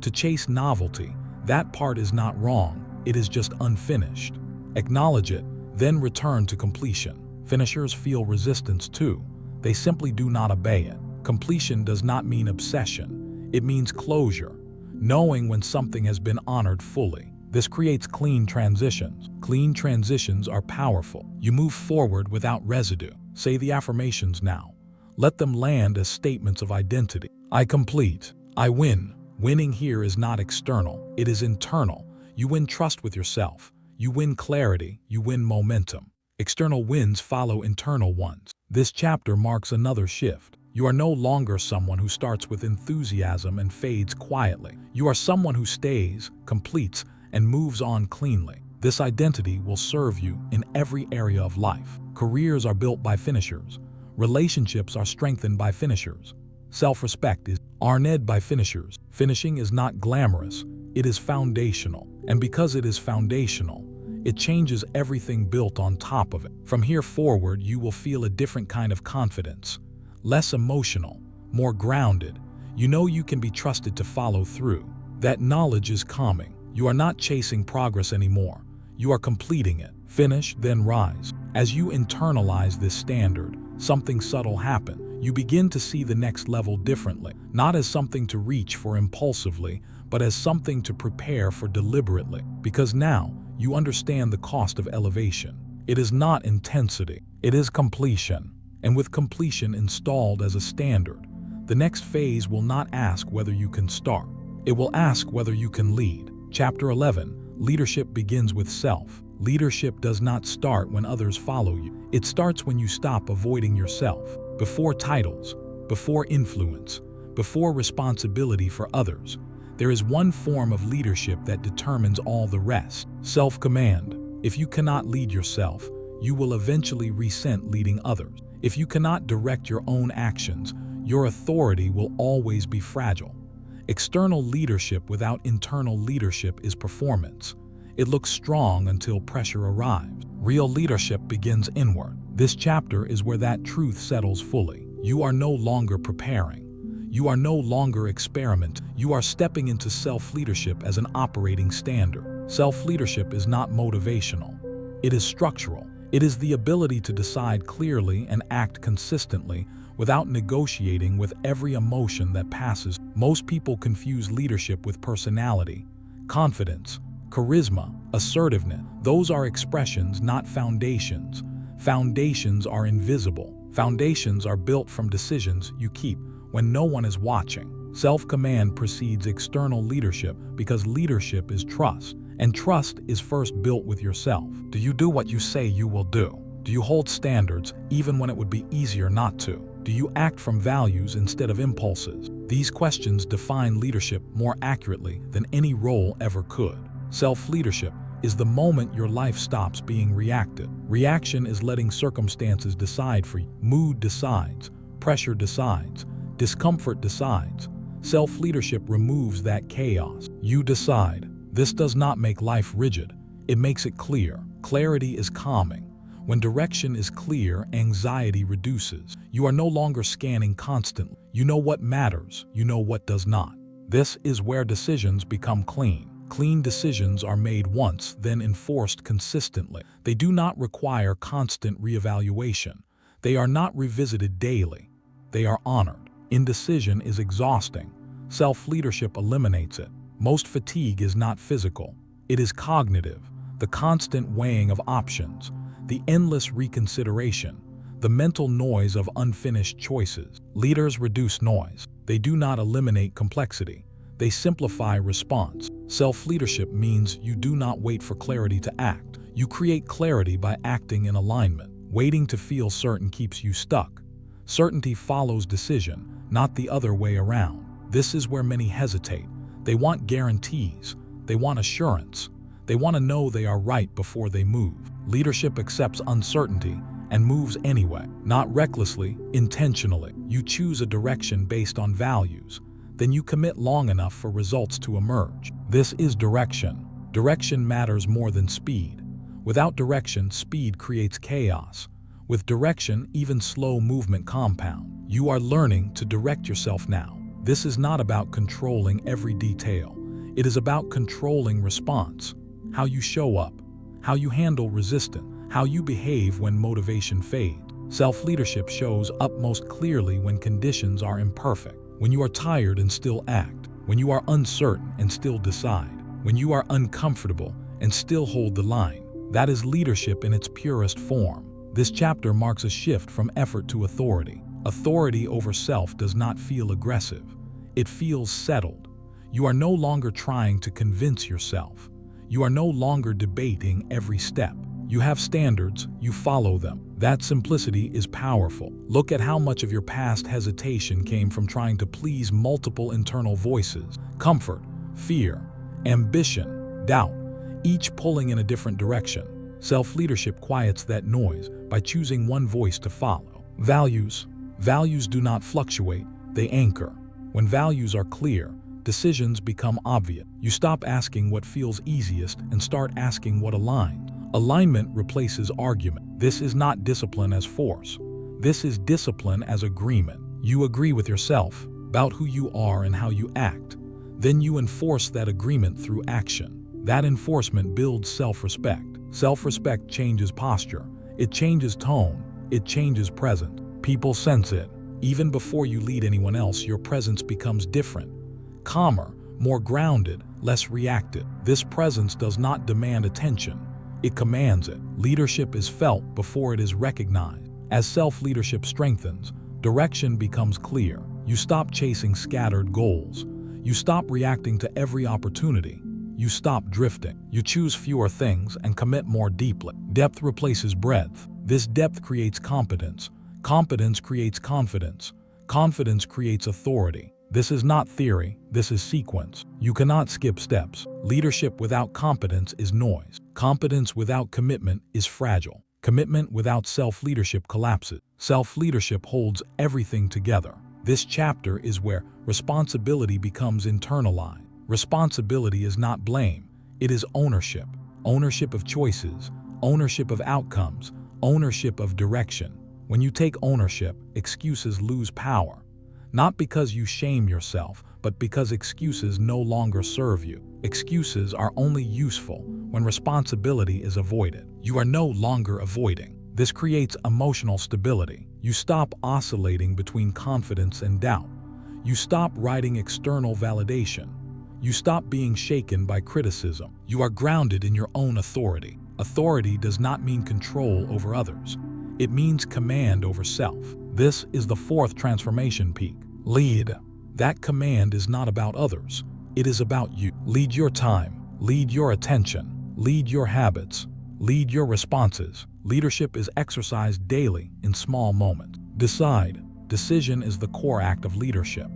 to chase novelty. That part is not wrong. It is just unfinished. Acknowledge it, then return to completion. Finishers feel resistance too. They simply do not obey it. Completion does not mean obsession. It means closure, knowing when something has been honored fully. This creates clean transitions. Clean transitions are powerful. You move forward without residue. Say the affirmations now. Let them land as statements of identity. I complete. I win. Winning here is not external. It is internal. You win trust with yourself. You win clarity. You win momentum. External wins follow internal ones. This chapter marks another shift. You are no longer someone who starts with enthusiasm and fades quietly. You are someone who stays, completes, and moves on cleanly. This identity will serve you in every area of life. Careers are built by finishers. Relationships are strengthened by finishers. Self-respect is earned by finishers. Finishing is not glamorous. It is foundational. And because it is foundational, it changes everything built on top of it. From here forward, you will feel a different kind of confidence. Less emotional, more grounded. You know you can be trusted to follow through. That knowledge is calming. You are not chasing progress anymore. You are completing it. Finish, then rise. As you internalize this standard, something subtle happens. You begin to see the next level differently, not as something to reach for impulsively, but as something to prepare for deliberately. Because now, you understand the cost of elevation. It is not intensity, it is completion. And with completion installed as a standard, the next phase will not ask whether you can start. It will ask whether you can lead. Chapter 11, Leadership begins with self. Leadership does not start when others follow you. It starts when you stop avoiding yourself. Before titles, before influence, before responsibility for others, there is one form of leadership that determines all the rest. Self-command. If you cannot lead yourself, you will eventually resent leading others. If you cannot direct your own actions, your authority will always be fragile. External leadership without internal leadership is performance. It looks strong until pressure arrives. Real leadership begins inward. This chapter is where that truth settles fully. You are no longer preparing. You are no longer experimenting. You are stepping into self-leadership as an operating standard. Self-leadership is not motivational. It is structural. It is the ability to decide clearly and act consistently without negotiating with every emotion that passes. Most people confuse leadership with personality, confidence, charisma, assertiveness. Those are expressions, not foundations. Foundations are invisible. Foundations are built from decisions you keep when no one is watching. Self-command precedes external leadership because leadership is trust, and trust is first built with yourself. Do you do what you say you will do? Do you hold standards even when it would be easier not to? Do you act from values instead of impulses? These questions define leadership more accurately than any role ever could. Self-leadership is the moment your life stops being reactive. Reaction is letting circumstances decide for you. Mood decides, pressure decides, discomfort decides. Self-leadership removes that chaos. You decide. This does not make life rigid. It makes it clear. Clarity is calming. When direction is clear, anxiety reduces. You are no longer scanning constantly. You know what matters. You know what does not. This is where decisions become clean. Clean decisions are made once, then enforced consistently. They do not require constant reevaluation. They are not revisited daily. They are honored. Indecision is exhausting. Self-leadership eliminates it. Most fatigue is not physical. It is cognitive. The constant weighing of options, the endless reconsideration, the mental noise of unfinished choices. Leaders reduce noise. They do not eliminate complexity. They simplify response. Self-leadership means you do not wait for clarity to act. You create clarity by acting in alignment. Waiting to feel certain keeps you stuck. Certainty follows decision, not the other way around. This is where many hesitate. They want guarantees. They want assurance. They want to know they are right before they move. Leadership accepts uncertainty and moves anyway, not recklessly, intentionally. You choose a direction based on values. Then you commit long enough for results to emerge. This is direction. Direction matters more than speed. Without direction, speed creates chaos. With direction, even slow movement compound. You are learning to direct yourself now. This is not about controlling every detail. It is about controlling response. How you show up, how you handle resistance, how you behave when motivation fades. Self-leadership shows up most clearly when conditions are imperfect. When you are tired and still act. When you are uncertain and still decide. When you are uncomfortable and still hold the line. That is leadership in its purest form. This chapter marks a shift from effort to authority. Authority over self does not feel aggressive. It feels settled. You are no longer trying to convince yourself. You are no longer debating every step. You have standards, you follow them. That simplicity is powerful. Look at how much of your past hesitation came from trying to please multiple internal voices. Comfort, fear, ambition, doubt, each pulling in a different direction. Self-leadership quiets that noise by choosing one voice to follow. Values. Values do not fluctuate, they anchor. When values are clear, decisions become obvious. You stop asking what feels easiest and start asking what aligns. Alignment replaces argument. This is not discipline as force. This is discipline as agreement. You agree with yourself about who you are and how you act. Then you enforce that agreement through action. That enforcement builds self-respect. Self-respect changes posture. It changes tone. It changes presence. People sense it. Even before you lead anyone else, your presence becomes different. Calmer, more grounded, less reactive. This presence does not demand attention. It commands it. Leadership is felt before it is recognized. As self-leadership strengthens, direction becomes clear. You stop chasing scattered goals. You stop reacting to every opportunity. You stop drifting. You choose fewer things and commit more deeply. Depth replaces breadth. This depth creates competence. Competence creates confidence. Confidence creates authority. This is not theory, this is sequence. You cannot skip steps. Leadership without competence is noise. Competence without commitment is fragile. Commitment without self-leadership collapses. Self-leadership holds everything together. This chapter is where responsibility becomes internalized. Responsibility is not blame, it is ownership. Ownership of choices, ownership of outcomes, ownership of direction. When you take ownership, excuses lose power. Not because you shame yourself, but because excuses no longer serve you. Excuses are only useful when responsibility is avoided. You are no longer avoiding. This creates emotional stability. You stop oscillating between confidence and doubt. You stop writing external validation. You stop being shaken by criticism. You are grounded in your own authority. Authority does not mean control over others. It means command over self. This is the fourth transformation peak. Lead. That command is not about others. It is about you. Lead your time. Lead your attention. Lead your habits. Lead your responses. Leadership is exercised daily in small moments. Decide. Decision is the core act of leadership.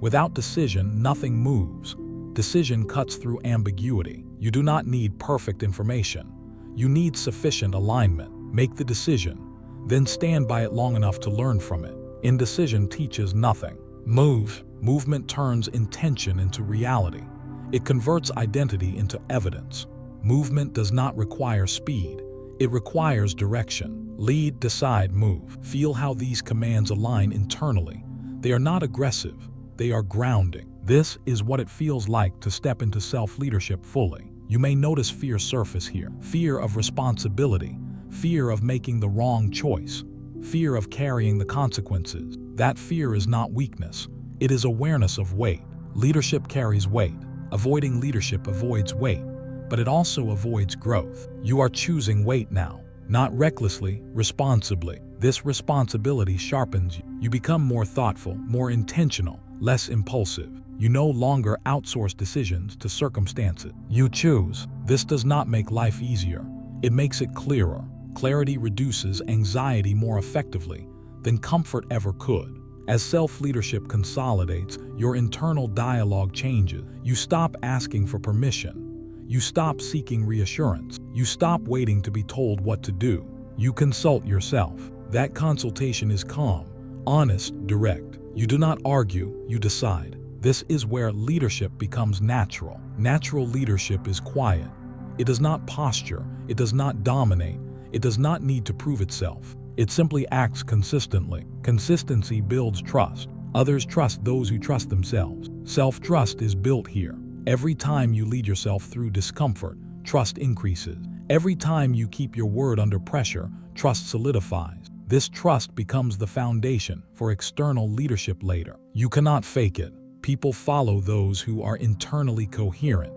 Without decision, nothing moves. Decision cuts through ambiguity. You do not need perfect information. You need sufficient alignment. Make the decision. Then stand by it long enough to learn from it. Indecision teaches nothing. Move. Movement turns intention into reality. It converts identity into evidence. Movement does not require speed. It requires direction. Lead, decide, move. Feel how these commands align internally. They are not aggressive. They are grounding. This is what it feels like to step into self-leadership fully. You may notice fear surface here. Fear of responsibility, fear of making the wrong choice, fear of carrying the consequences. That fear is not weakness. It is awareness of weight. Leadership carries weight. Avoiding leadership avoids weight, but it also avoids growth. You are choosing weight now, not recklessly, responsibly. This responsibility sharpens you. You become more thoughtful, more intentional, less impulsive. You no longer outsource decisions to circumstances. You choose. This does not make life easier. It makes it clearer. Clarity reduces anxiety more effectively than comfort ever could. As self-leadership consolidates, your internal dialogue changes. You stop asking for permission. You stop seeking reassurance. You stop waiting to be told what to do. You consult yourself. That consultation is calm, honest, direct. You do not argue, you decide. This is where leadership becomes natural. Natural leadership is quiet. It does not posture. It does not dominate. It does not need to prove itself. It simply acts consistently. Consistency builds trust. Others trust those who trust themselves. Self-trust is built here. Every time you lead yourself through discomfort, trust increases. Every time you keep your word under pressure, trust solidifies. This trust becomes the foundation for external leadership later. You cannot fake it. People follow those who are internally coherent,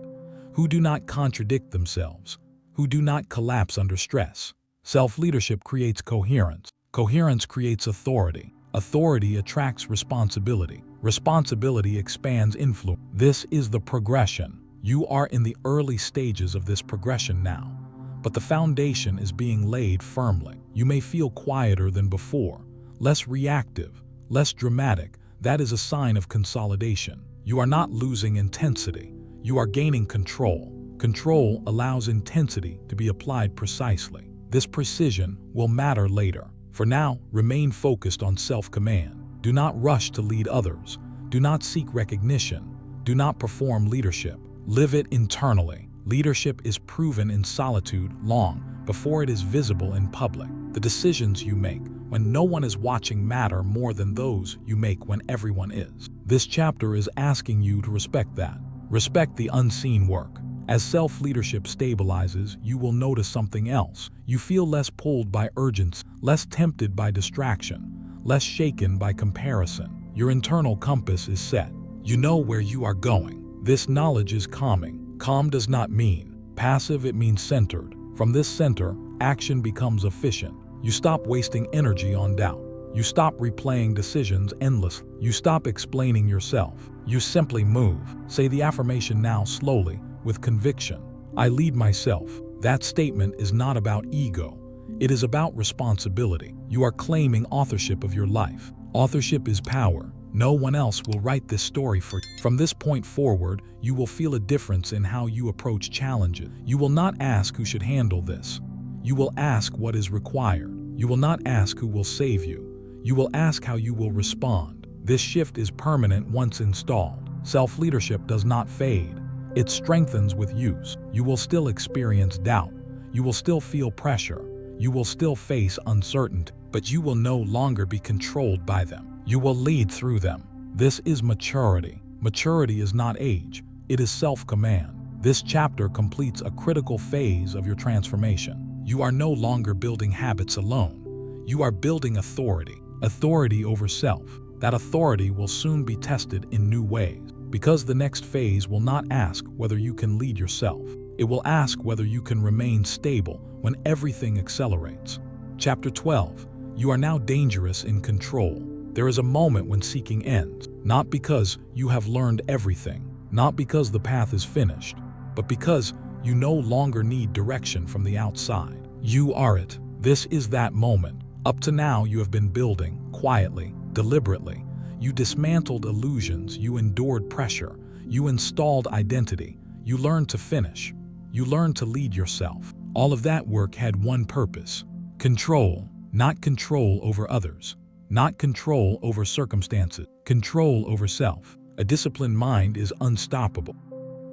who do not contradict themselves, who do not collapse under stress. Self-leadership creates coherence. Coherence creates authority. Authority attracts responsibility. Responsibility expands influence. This is the progression. You are in the early stages of this progression now, but the foundation is being laid firmly. You may feel quieter than before, less reactive, less dramatic. That is a sign of consolidation. You are not losing intensity. You are gaining control. Control allows intensity to be applied precisely. This precision will matter later. For now, remain focused on self-command. Do not rush to lead others. Do not seek recognition. Do not perform leadership. Live it internally. Leadership is proven in solitude long before it is visible in public. The decisions you make when no one is watching matter more than those you make when everyone is. This chapter is asking you to respect that. Respect the unseen work. As self-leadership stabilizes, you will notice something else. You feel less pulled by urgency, less tempted by distraction, less shaken by comparison. Your internal compass is set. You know where you are going. This knowledge is calming. Calm does not mean passive, it means centered. From this center, action becomes efficient. You stop wasting energy on doubt. You stop replaying decisions endlessly. You stop explaining yourself. You simply move. Say the affirmation now slowly, with conviction. I lead myself. That statement is not about ego. It is about responsibility. You are claiming authorship of your life. Authorship is power. No one else will write this story for you. From this point forward, you will feel a difference in how you approach challenges. You will not ask who should handle this. You will ask what is required. You will not ask who will save you. You will ask how you will respond. This shift is permanent once installed. Self-leadership does not fade. It strengthens with use. You will still experience doubt. You will still feel pressure. You will still face uncertainty, but you will no longer be controlled by them. You will lead through them. This is maturity. Maturity is not age. It is self-command. This chapter completes a critical phase of your transformation. You are no longer building habits alone. You are building authority. Authority over self. That authority will soon be tested in new ways. Because the next phase will not ask whether you can lead yourself. It will ask whether you can remain stable when everything accelerates. Chapter 12. You are now dangerous in control. There is a moment when seeking ends, not because you have learned everything, not because the path is finished, but because you no longer need direction from the outside. You are it. This is that moment. Up to now you have been building, quietly, deliberately. You dismantled illusions, you endured pressure, you installed identity, you learned to finish, you learned to lead yourself. All of that work had one purpose: control, not control over others, not control over circumstances, control over self. A disciplined mind is unstoppable.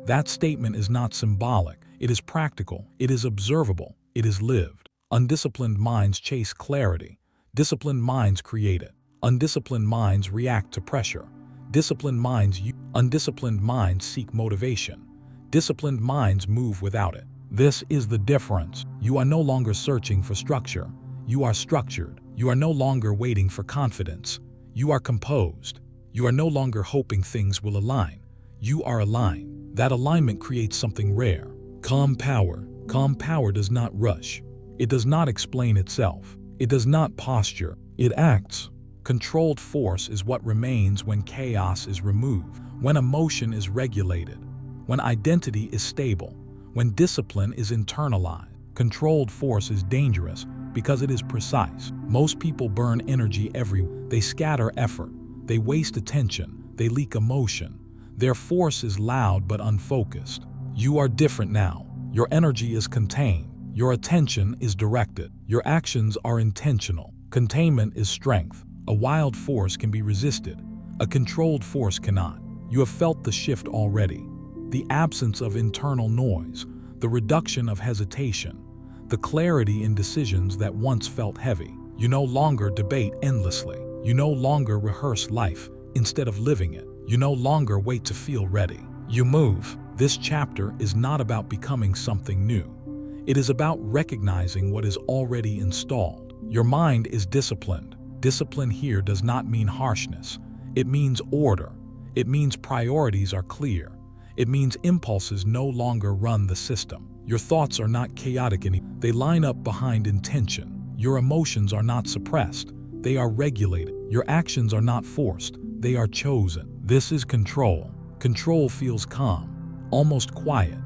That statement is not symbolic, it is practical, it is observable, it is lived. Undisciplined minds chase clarity, disciplined minds create it. Undisciplined minds react to pressure. Undisciplined minds seek motivation. Disciplined minds move without it. This is the difference. You are no longer searching for structure. You are structured. You are no longer waiting for confidence. You are composed. You are no longer hoping things will align. You are aligned. That alignment creates something rare. Calm power. Calm power does not rush. It does not explain itself. It does not posture. It acts. Controlled force is what remains when chaos is removed, when emotion is regulated, when identity is stable, when discipline is internalized. Controlled force is dangerous because it is precise. Most people burn energy everywhere. They scatter effort. They waste attention. They leak emotion. Their force is loud but unfocused. You are different now. Your energy is contained. Your attention is directed. Your actions are intentional. Containment is strength. A wild force can be resisted. A controlled force cannot. You have felt the shift already. The absence of internal noise, the reduction of hesitation, the clarity in decisions that once felt heavy. You no longer debate endlessly. You no longer rehearse life instead of living it. You no longer wait to feel ready. You move. This chapter is not about becoming something new. It is about recognizing what is already installed. Your mind is disciplined. Discipline here does not mean harshness. It means order. It means priorities are clear. It means impulses no longer run the system. Your thoughts are not chaotic anymore. They line up behind intention. Your emotions are not suppressed. They are regulated. Your actions are not forced. They are chosen. This is control. Control feels calm, almost quiet.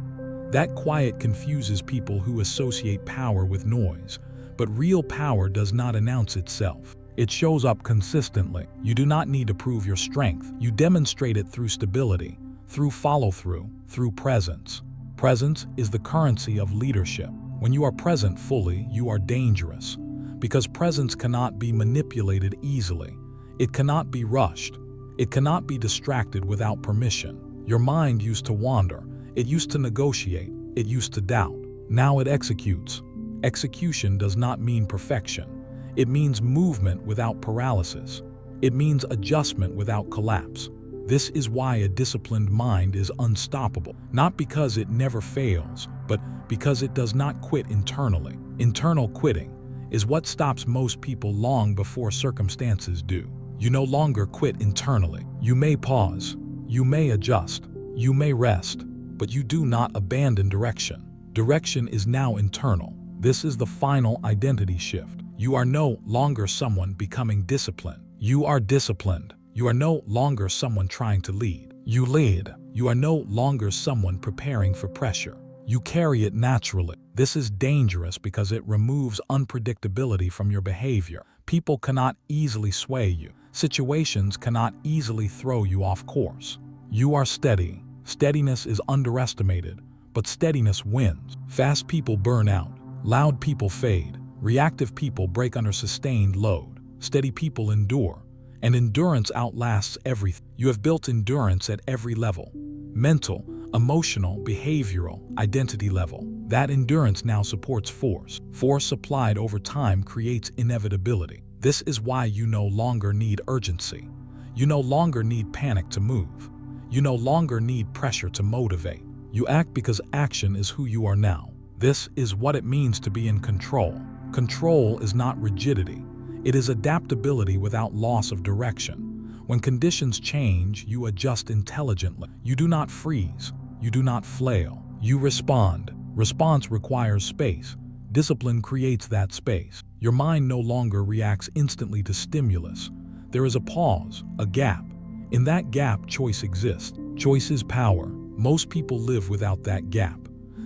That quiet confuses people who associate power with noise. But real power does not announce itself. It shows up consistently. You do not need to prove your strength. You demonstrate it through stability, through follow-through, through presence. Presence is the currency of leadership. When you are present fully, you are dangerous. Because presence cannot be manipulated easily. It cannot be rushed. It cannot be distracted without permission. Your mind used to wander. It used to negotiate. It used to doubt. Now it executes. Execution does not mean perfection. It means movement without paralysis. It means adjustment without collapse. This is why a disciplined mind is unstoppable, not because it never fails, but because it does not quit internally. Internal quitting is what stops most people long before circumstances do. You no longer quit internally. You may pause, you may adjust, you may rest, but you do not abandon direction. Direction is now internal. This is the final identity shift. You are no longer someone becoming disciplined. You are disciplined. You are no longer someone trying to lead. You lead. You are no longer someone preparing for pressure. You carry it naturally. This is dangerous because it removes unpredictability from your behavior. People cannot easily sway you. Situations cannot easily throw you off course. You are steady. Steadiness is underestimated, but steadiness wins. Fast people burn out. Loud people fade. Reactive people break under sustained load. Steady people endure. And endurance outlasts everything. You have built endurance at every level. Mental, emotional, behavioral, identity level. That endurance now supports force. Force applied over time creates inevitability. This is why you no longer need urgency. You no longer need panic to move. You no longer need pressure to motivate. You act because action is who you are now. This is what it means to be in control. Control is not rigidity. It is adaptability without loss of direction. When conditions change, you adjust intelligently. You do not freeze. You do not flail. You respond. Response requires space. Discipline creates that space. Your mind no longer reacts instantly to stimulus. There is a pause, a gap. In that gap, choice exists. Choice is power. Most people live without that gap.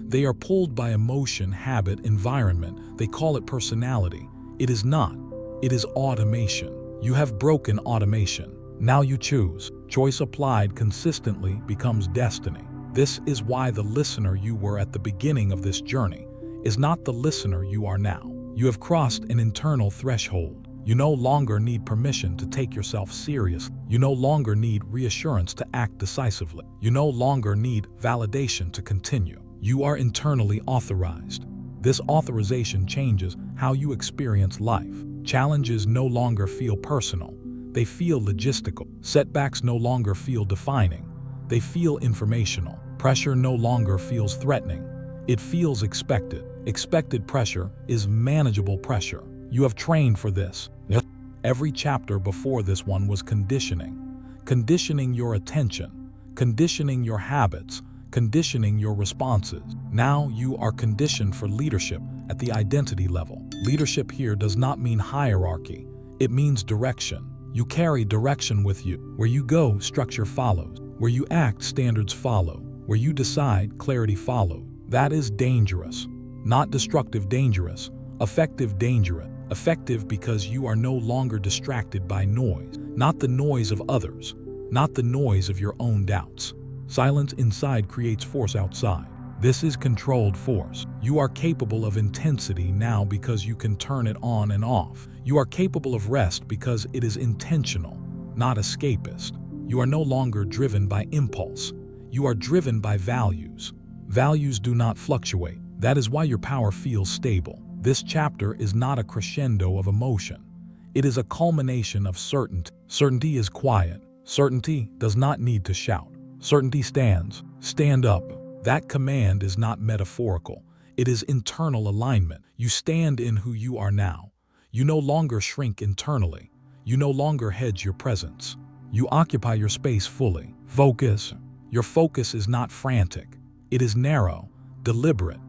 They are pulled by emotion, habit, environment. They call it personality. It is not. It is automation. You have broken automation. Now you choose. Choice applied consistently becomes destiny. This is why the listener you were at the beginning of this journey is not the listener you are now. You have crossed an internal threshold. You no longer need permission to take yourself seriously. You no longer need reassurance to act decisively. You no longer need validation to continue. You are internally authorized. This authorization changes how you experience life. Challenges no longer feel personal. They feel logistical. Setbacks no longer feel defining. They feel informational. Pressure no longer feels threatening. It feels expected. Expected pressure is manageable pressure. You have trained for this. Every chapter before this one was conditioning. Conditioning your attention, conditioning your habits, conditioning your responses. Now you are conditioned for leadership at the identity level. Leadership here does not mean hierarchy. It means direction. You carry direction with you. Where you go, structure follows. Where you act, standards follow. Where you decide, clarity follows. That is dangerous. Not destructive dangerous. Effective dangerous. Effective because you are no longer distracted by noise. Not the noise of others. Not the noise of your own doubts. Silence inside creates force outside. This is controlled force. You are capable of intensity now because you can turn it on and off. You are capable of rest because it is intentional, not escapist. You are no longer driven by impulse. You are driven by values. Values do not fluctuate. That is why your power feels stable. This chapter is not a crescendo of emotion. It is a culmination of certainty. Certainty is quiet. Certainty does not need to shout. Certainty stands. Stand up. That command is not metaphorical. It is internal alignment. You stand in who you are now. You no longer shrink internally. You no longer hedge your presence. You occupy your space fully. Focus. Your focus is not frantic. It is narrow, deliberate.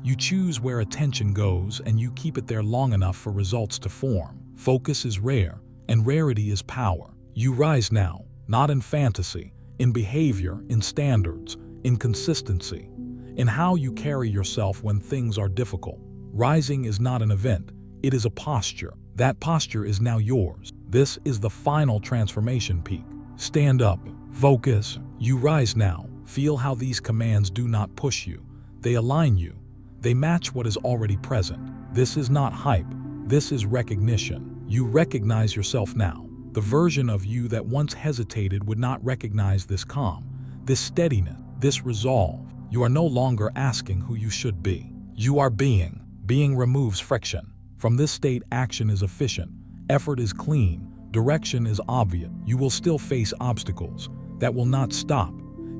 You choose where attention goes and you keep it there long enough for results to form. Focus is rare, and rarity is power. You rise now, not in fantasy, in behavior, in standards, in consistency, in how you carry yourself when things are difficult. Rising is not an event, it is a posture. That posture is now yours. This is the final transformation peak. Stand up, focus. You rise now. Feel how these commands do not push you. They align you. They match what is already present. This is not hype. This is recognition. You recognize yourself now. The version of you that once hesitated would not recognize this calm, this steadiness, this resolve. You are no longer asking who you should be. You are being. Being removes friction. From this state, action is efficient. Effort is clean. Direction is obvious. You will still face obstacles. That will not stop.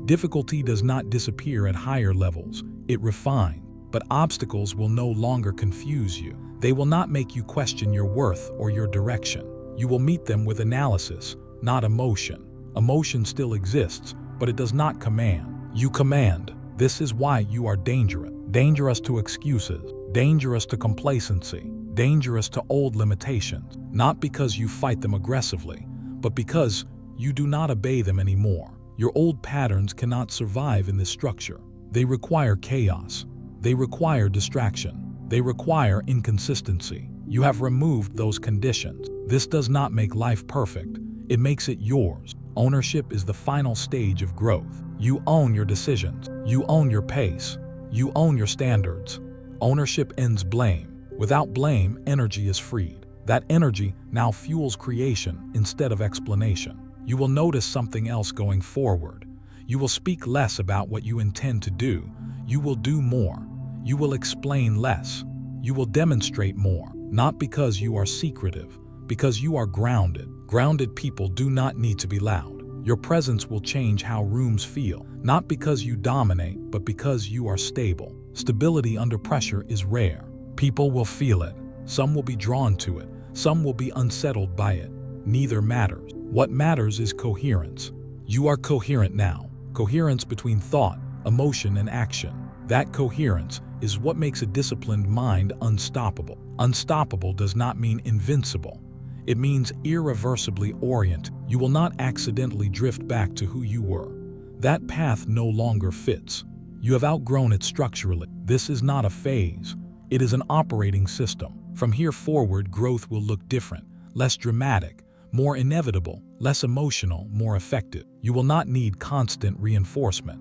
Difficulty does not disappear at higher levels. It refines. But obstacles will no longer confuse you. They will not make you question your worth or your direction. You will meet them with analysis, not emotion. Emotion still exists, but it does not command. You command. This is why you are dangerous. Dangerous to excuses, dangerous to complacency, dangerous to old limitations. Not because you fight them aggressively, but because you do not obey them anymore. Your old patterns cannot survive in this structure. They require chaos. They require distraction. They require inconsistency. You have removed those conditions. This does not make life perfect. It makes it yours. Ownership is the final stage of growth. You own your decisions. You own your pace. You own your standards. Ownership ends blame. Without blame, energy is freed. That energy now fuels creation instead of explanation. You will notice something else going forward. You will speak less about what you intend to do. You will do more. You will explain less. You will demonstrate more, not because you are secretive, because you are grounded. Grounded people do not need to be loud. Your presence will change how rooms feel, not because you dominate, but because you are stable. Stability under pressure is rare. People will feel it. Some will be drawn to it. Some will be unsettled by it. Neither matters. What matters is coherence. You are coherent now. Coherence between thought, emotion, and action. That coherence is what makes a disciplined mind unstoppable. Unstoppable does not mean invincible. It means irreversibly oriented. You will not accidentally drift back to who you were. That path no longer fits. You have outgrown it structurally. This is not a phase. It is an operating system. From here forward, growth will look different, less dramatic, more inevitable, less emotional, more effective. You will not need constant reinforcement.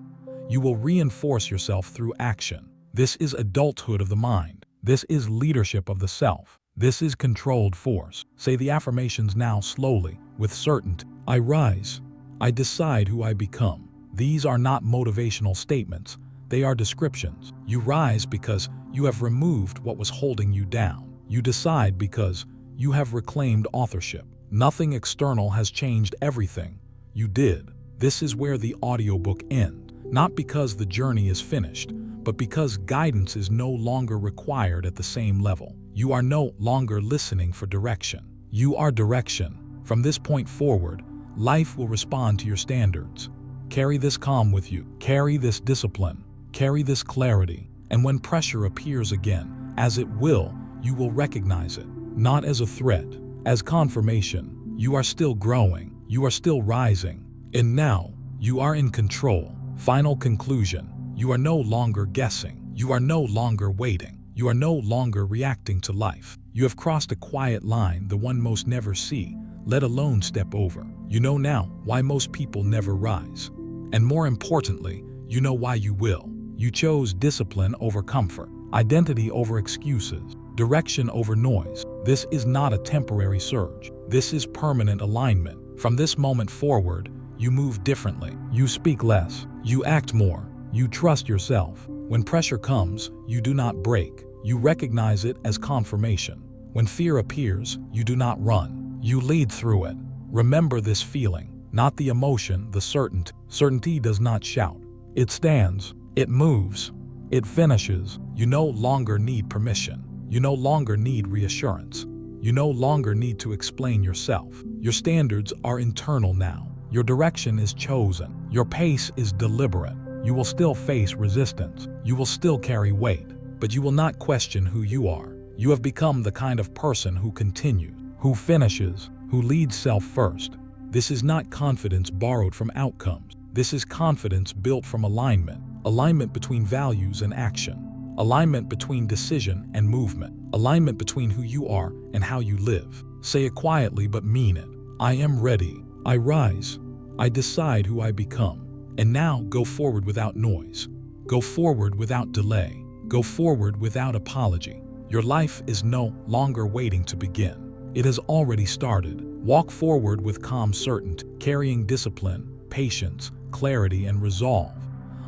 You will reinforce yourself through action. This is adulthood of the mind. This is leadership of the self. This is controlled force. Say the affirmations now slowly, with certainty. I rise. I decide who I become. These are not motivational statements. They are descriptions. You rise because you have removed what was holding you down. You decide because you have reclaimed authorship. Nothing external has changed everything. You did. This is where the audiobook ends, not because the journey is finished, but because guidance is no longer required at the same level. You are no longer listening for direction. You are direction. From this point forward, life will respond to your standards. Carry this calm with you. Carry this discipline. Carry this clarity. And when pressure appears again, as it will recognize it, not as a threat, as confirmation. You are still growing. You are still rising. And now, you are in control. Final conclusion. You are no longer guessing. You are no longer waiting. You are no longer reacting to life. You have crossed a quiet line, the one most never see, let alone step over. You know now why most people never rise. And more importantly, you know why you will. You chose discipline over comfort, identity over excuses, direction over noise. This is not a temporary surge. This is permanent alignment. From this moment forward, you move differently. You speak less. You act more. You trust yourself. When pressure comes, you do not break. You recognize it as confirmation. When fear appears, you do not run. You lead through it. Remember this feeling, not the emotion, the certainty. Certainty does not shout. It stands. It moves. It finishes. You no longer need permission. You no longer need reassurance. You no longer need to explain yourself. Your standards are internal now. Your direction is chosen. Your pace is deliberate. You will still face resistance. You will still carry weight, but you will not question who you are. You have become the kind of person who continues, who finishes, who leads self first. This is not confidence borrowed from outcomes. This is confidence built from alignment. Alignment between values and action. Alignment between decision and movement. Alignment between who you are and how you live. Say it quietly but mean it. I am ready. I rise. I decide who I become. And now go forward without noise. Go forward without delay. Go forward without apology. Your life is no longer waiting to begin. It has already started. Walk forward with calm certainty, carrying discipline, patience, clarity, and resolve,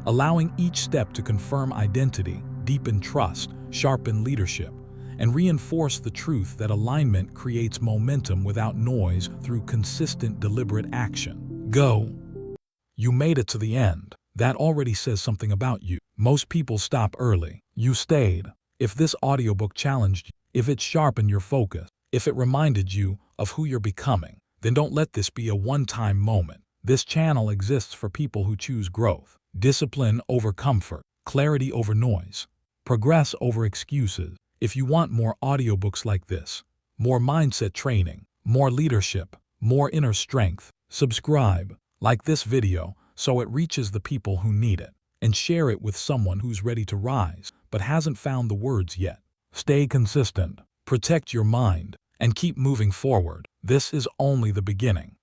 allowing each step to confirm identity, deepen trust, sharpen leadership, and reinforce the truth that alignment creates momentum without noise through consistent, deliberate action. Go. You made it to the end. That already says something about you. Most people stop early. You stayed. If this audiobook challenged you, if it sharpened your focus, if it reminded you of who you're becoming, then don't let this be a one-time moment. This channel exists for people who choose growth, discipline over comfort, clarity over noise, progress over excuses. If you want more audiobooks like this, more mindset training, more leadership, more inner strength, subscribe. Like this video so it reaches the people who need it, and share it with someone who's ready to rise but hasn't found the words yet. Stay consistent, protect your mind, and keep moving forward. This is only the beginning.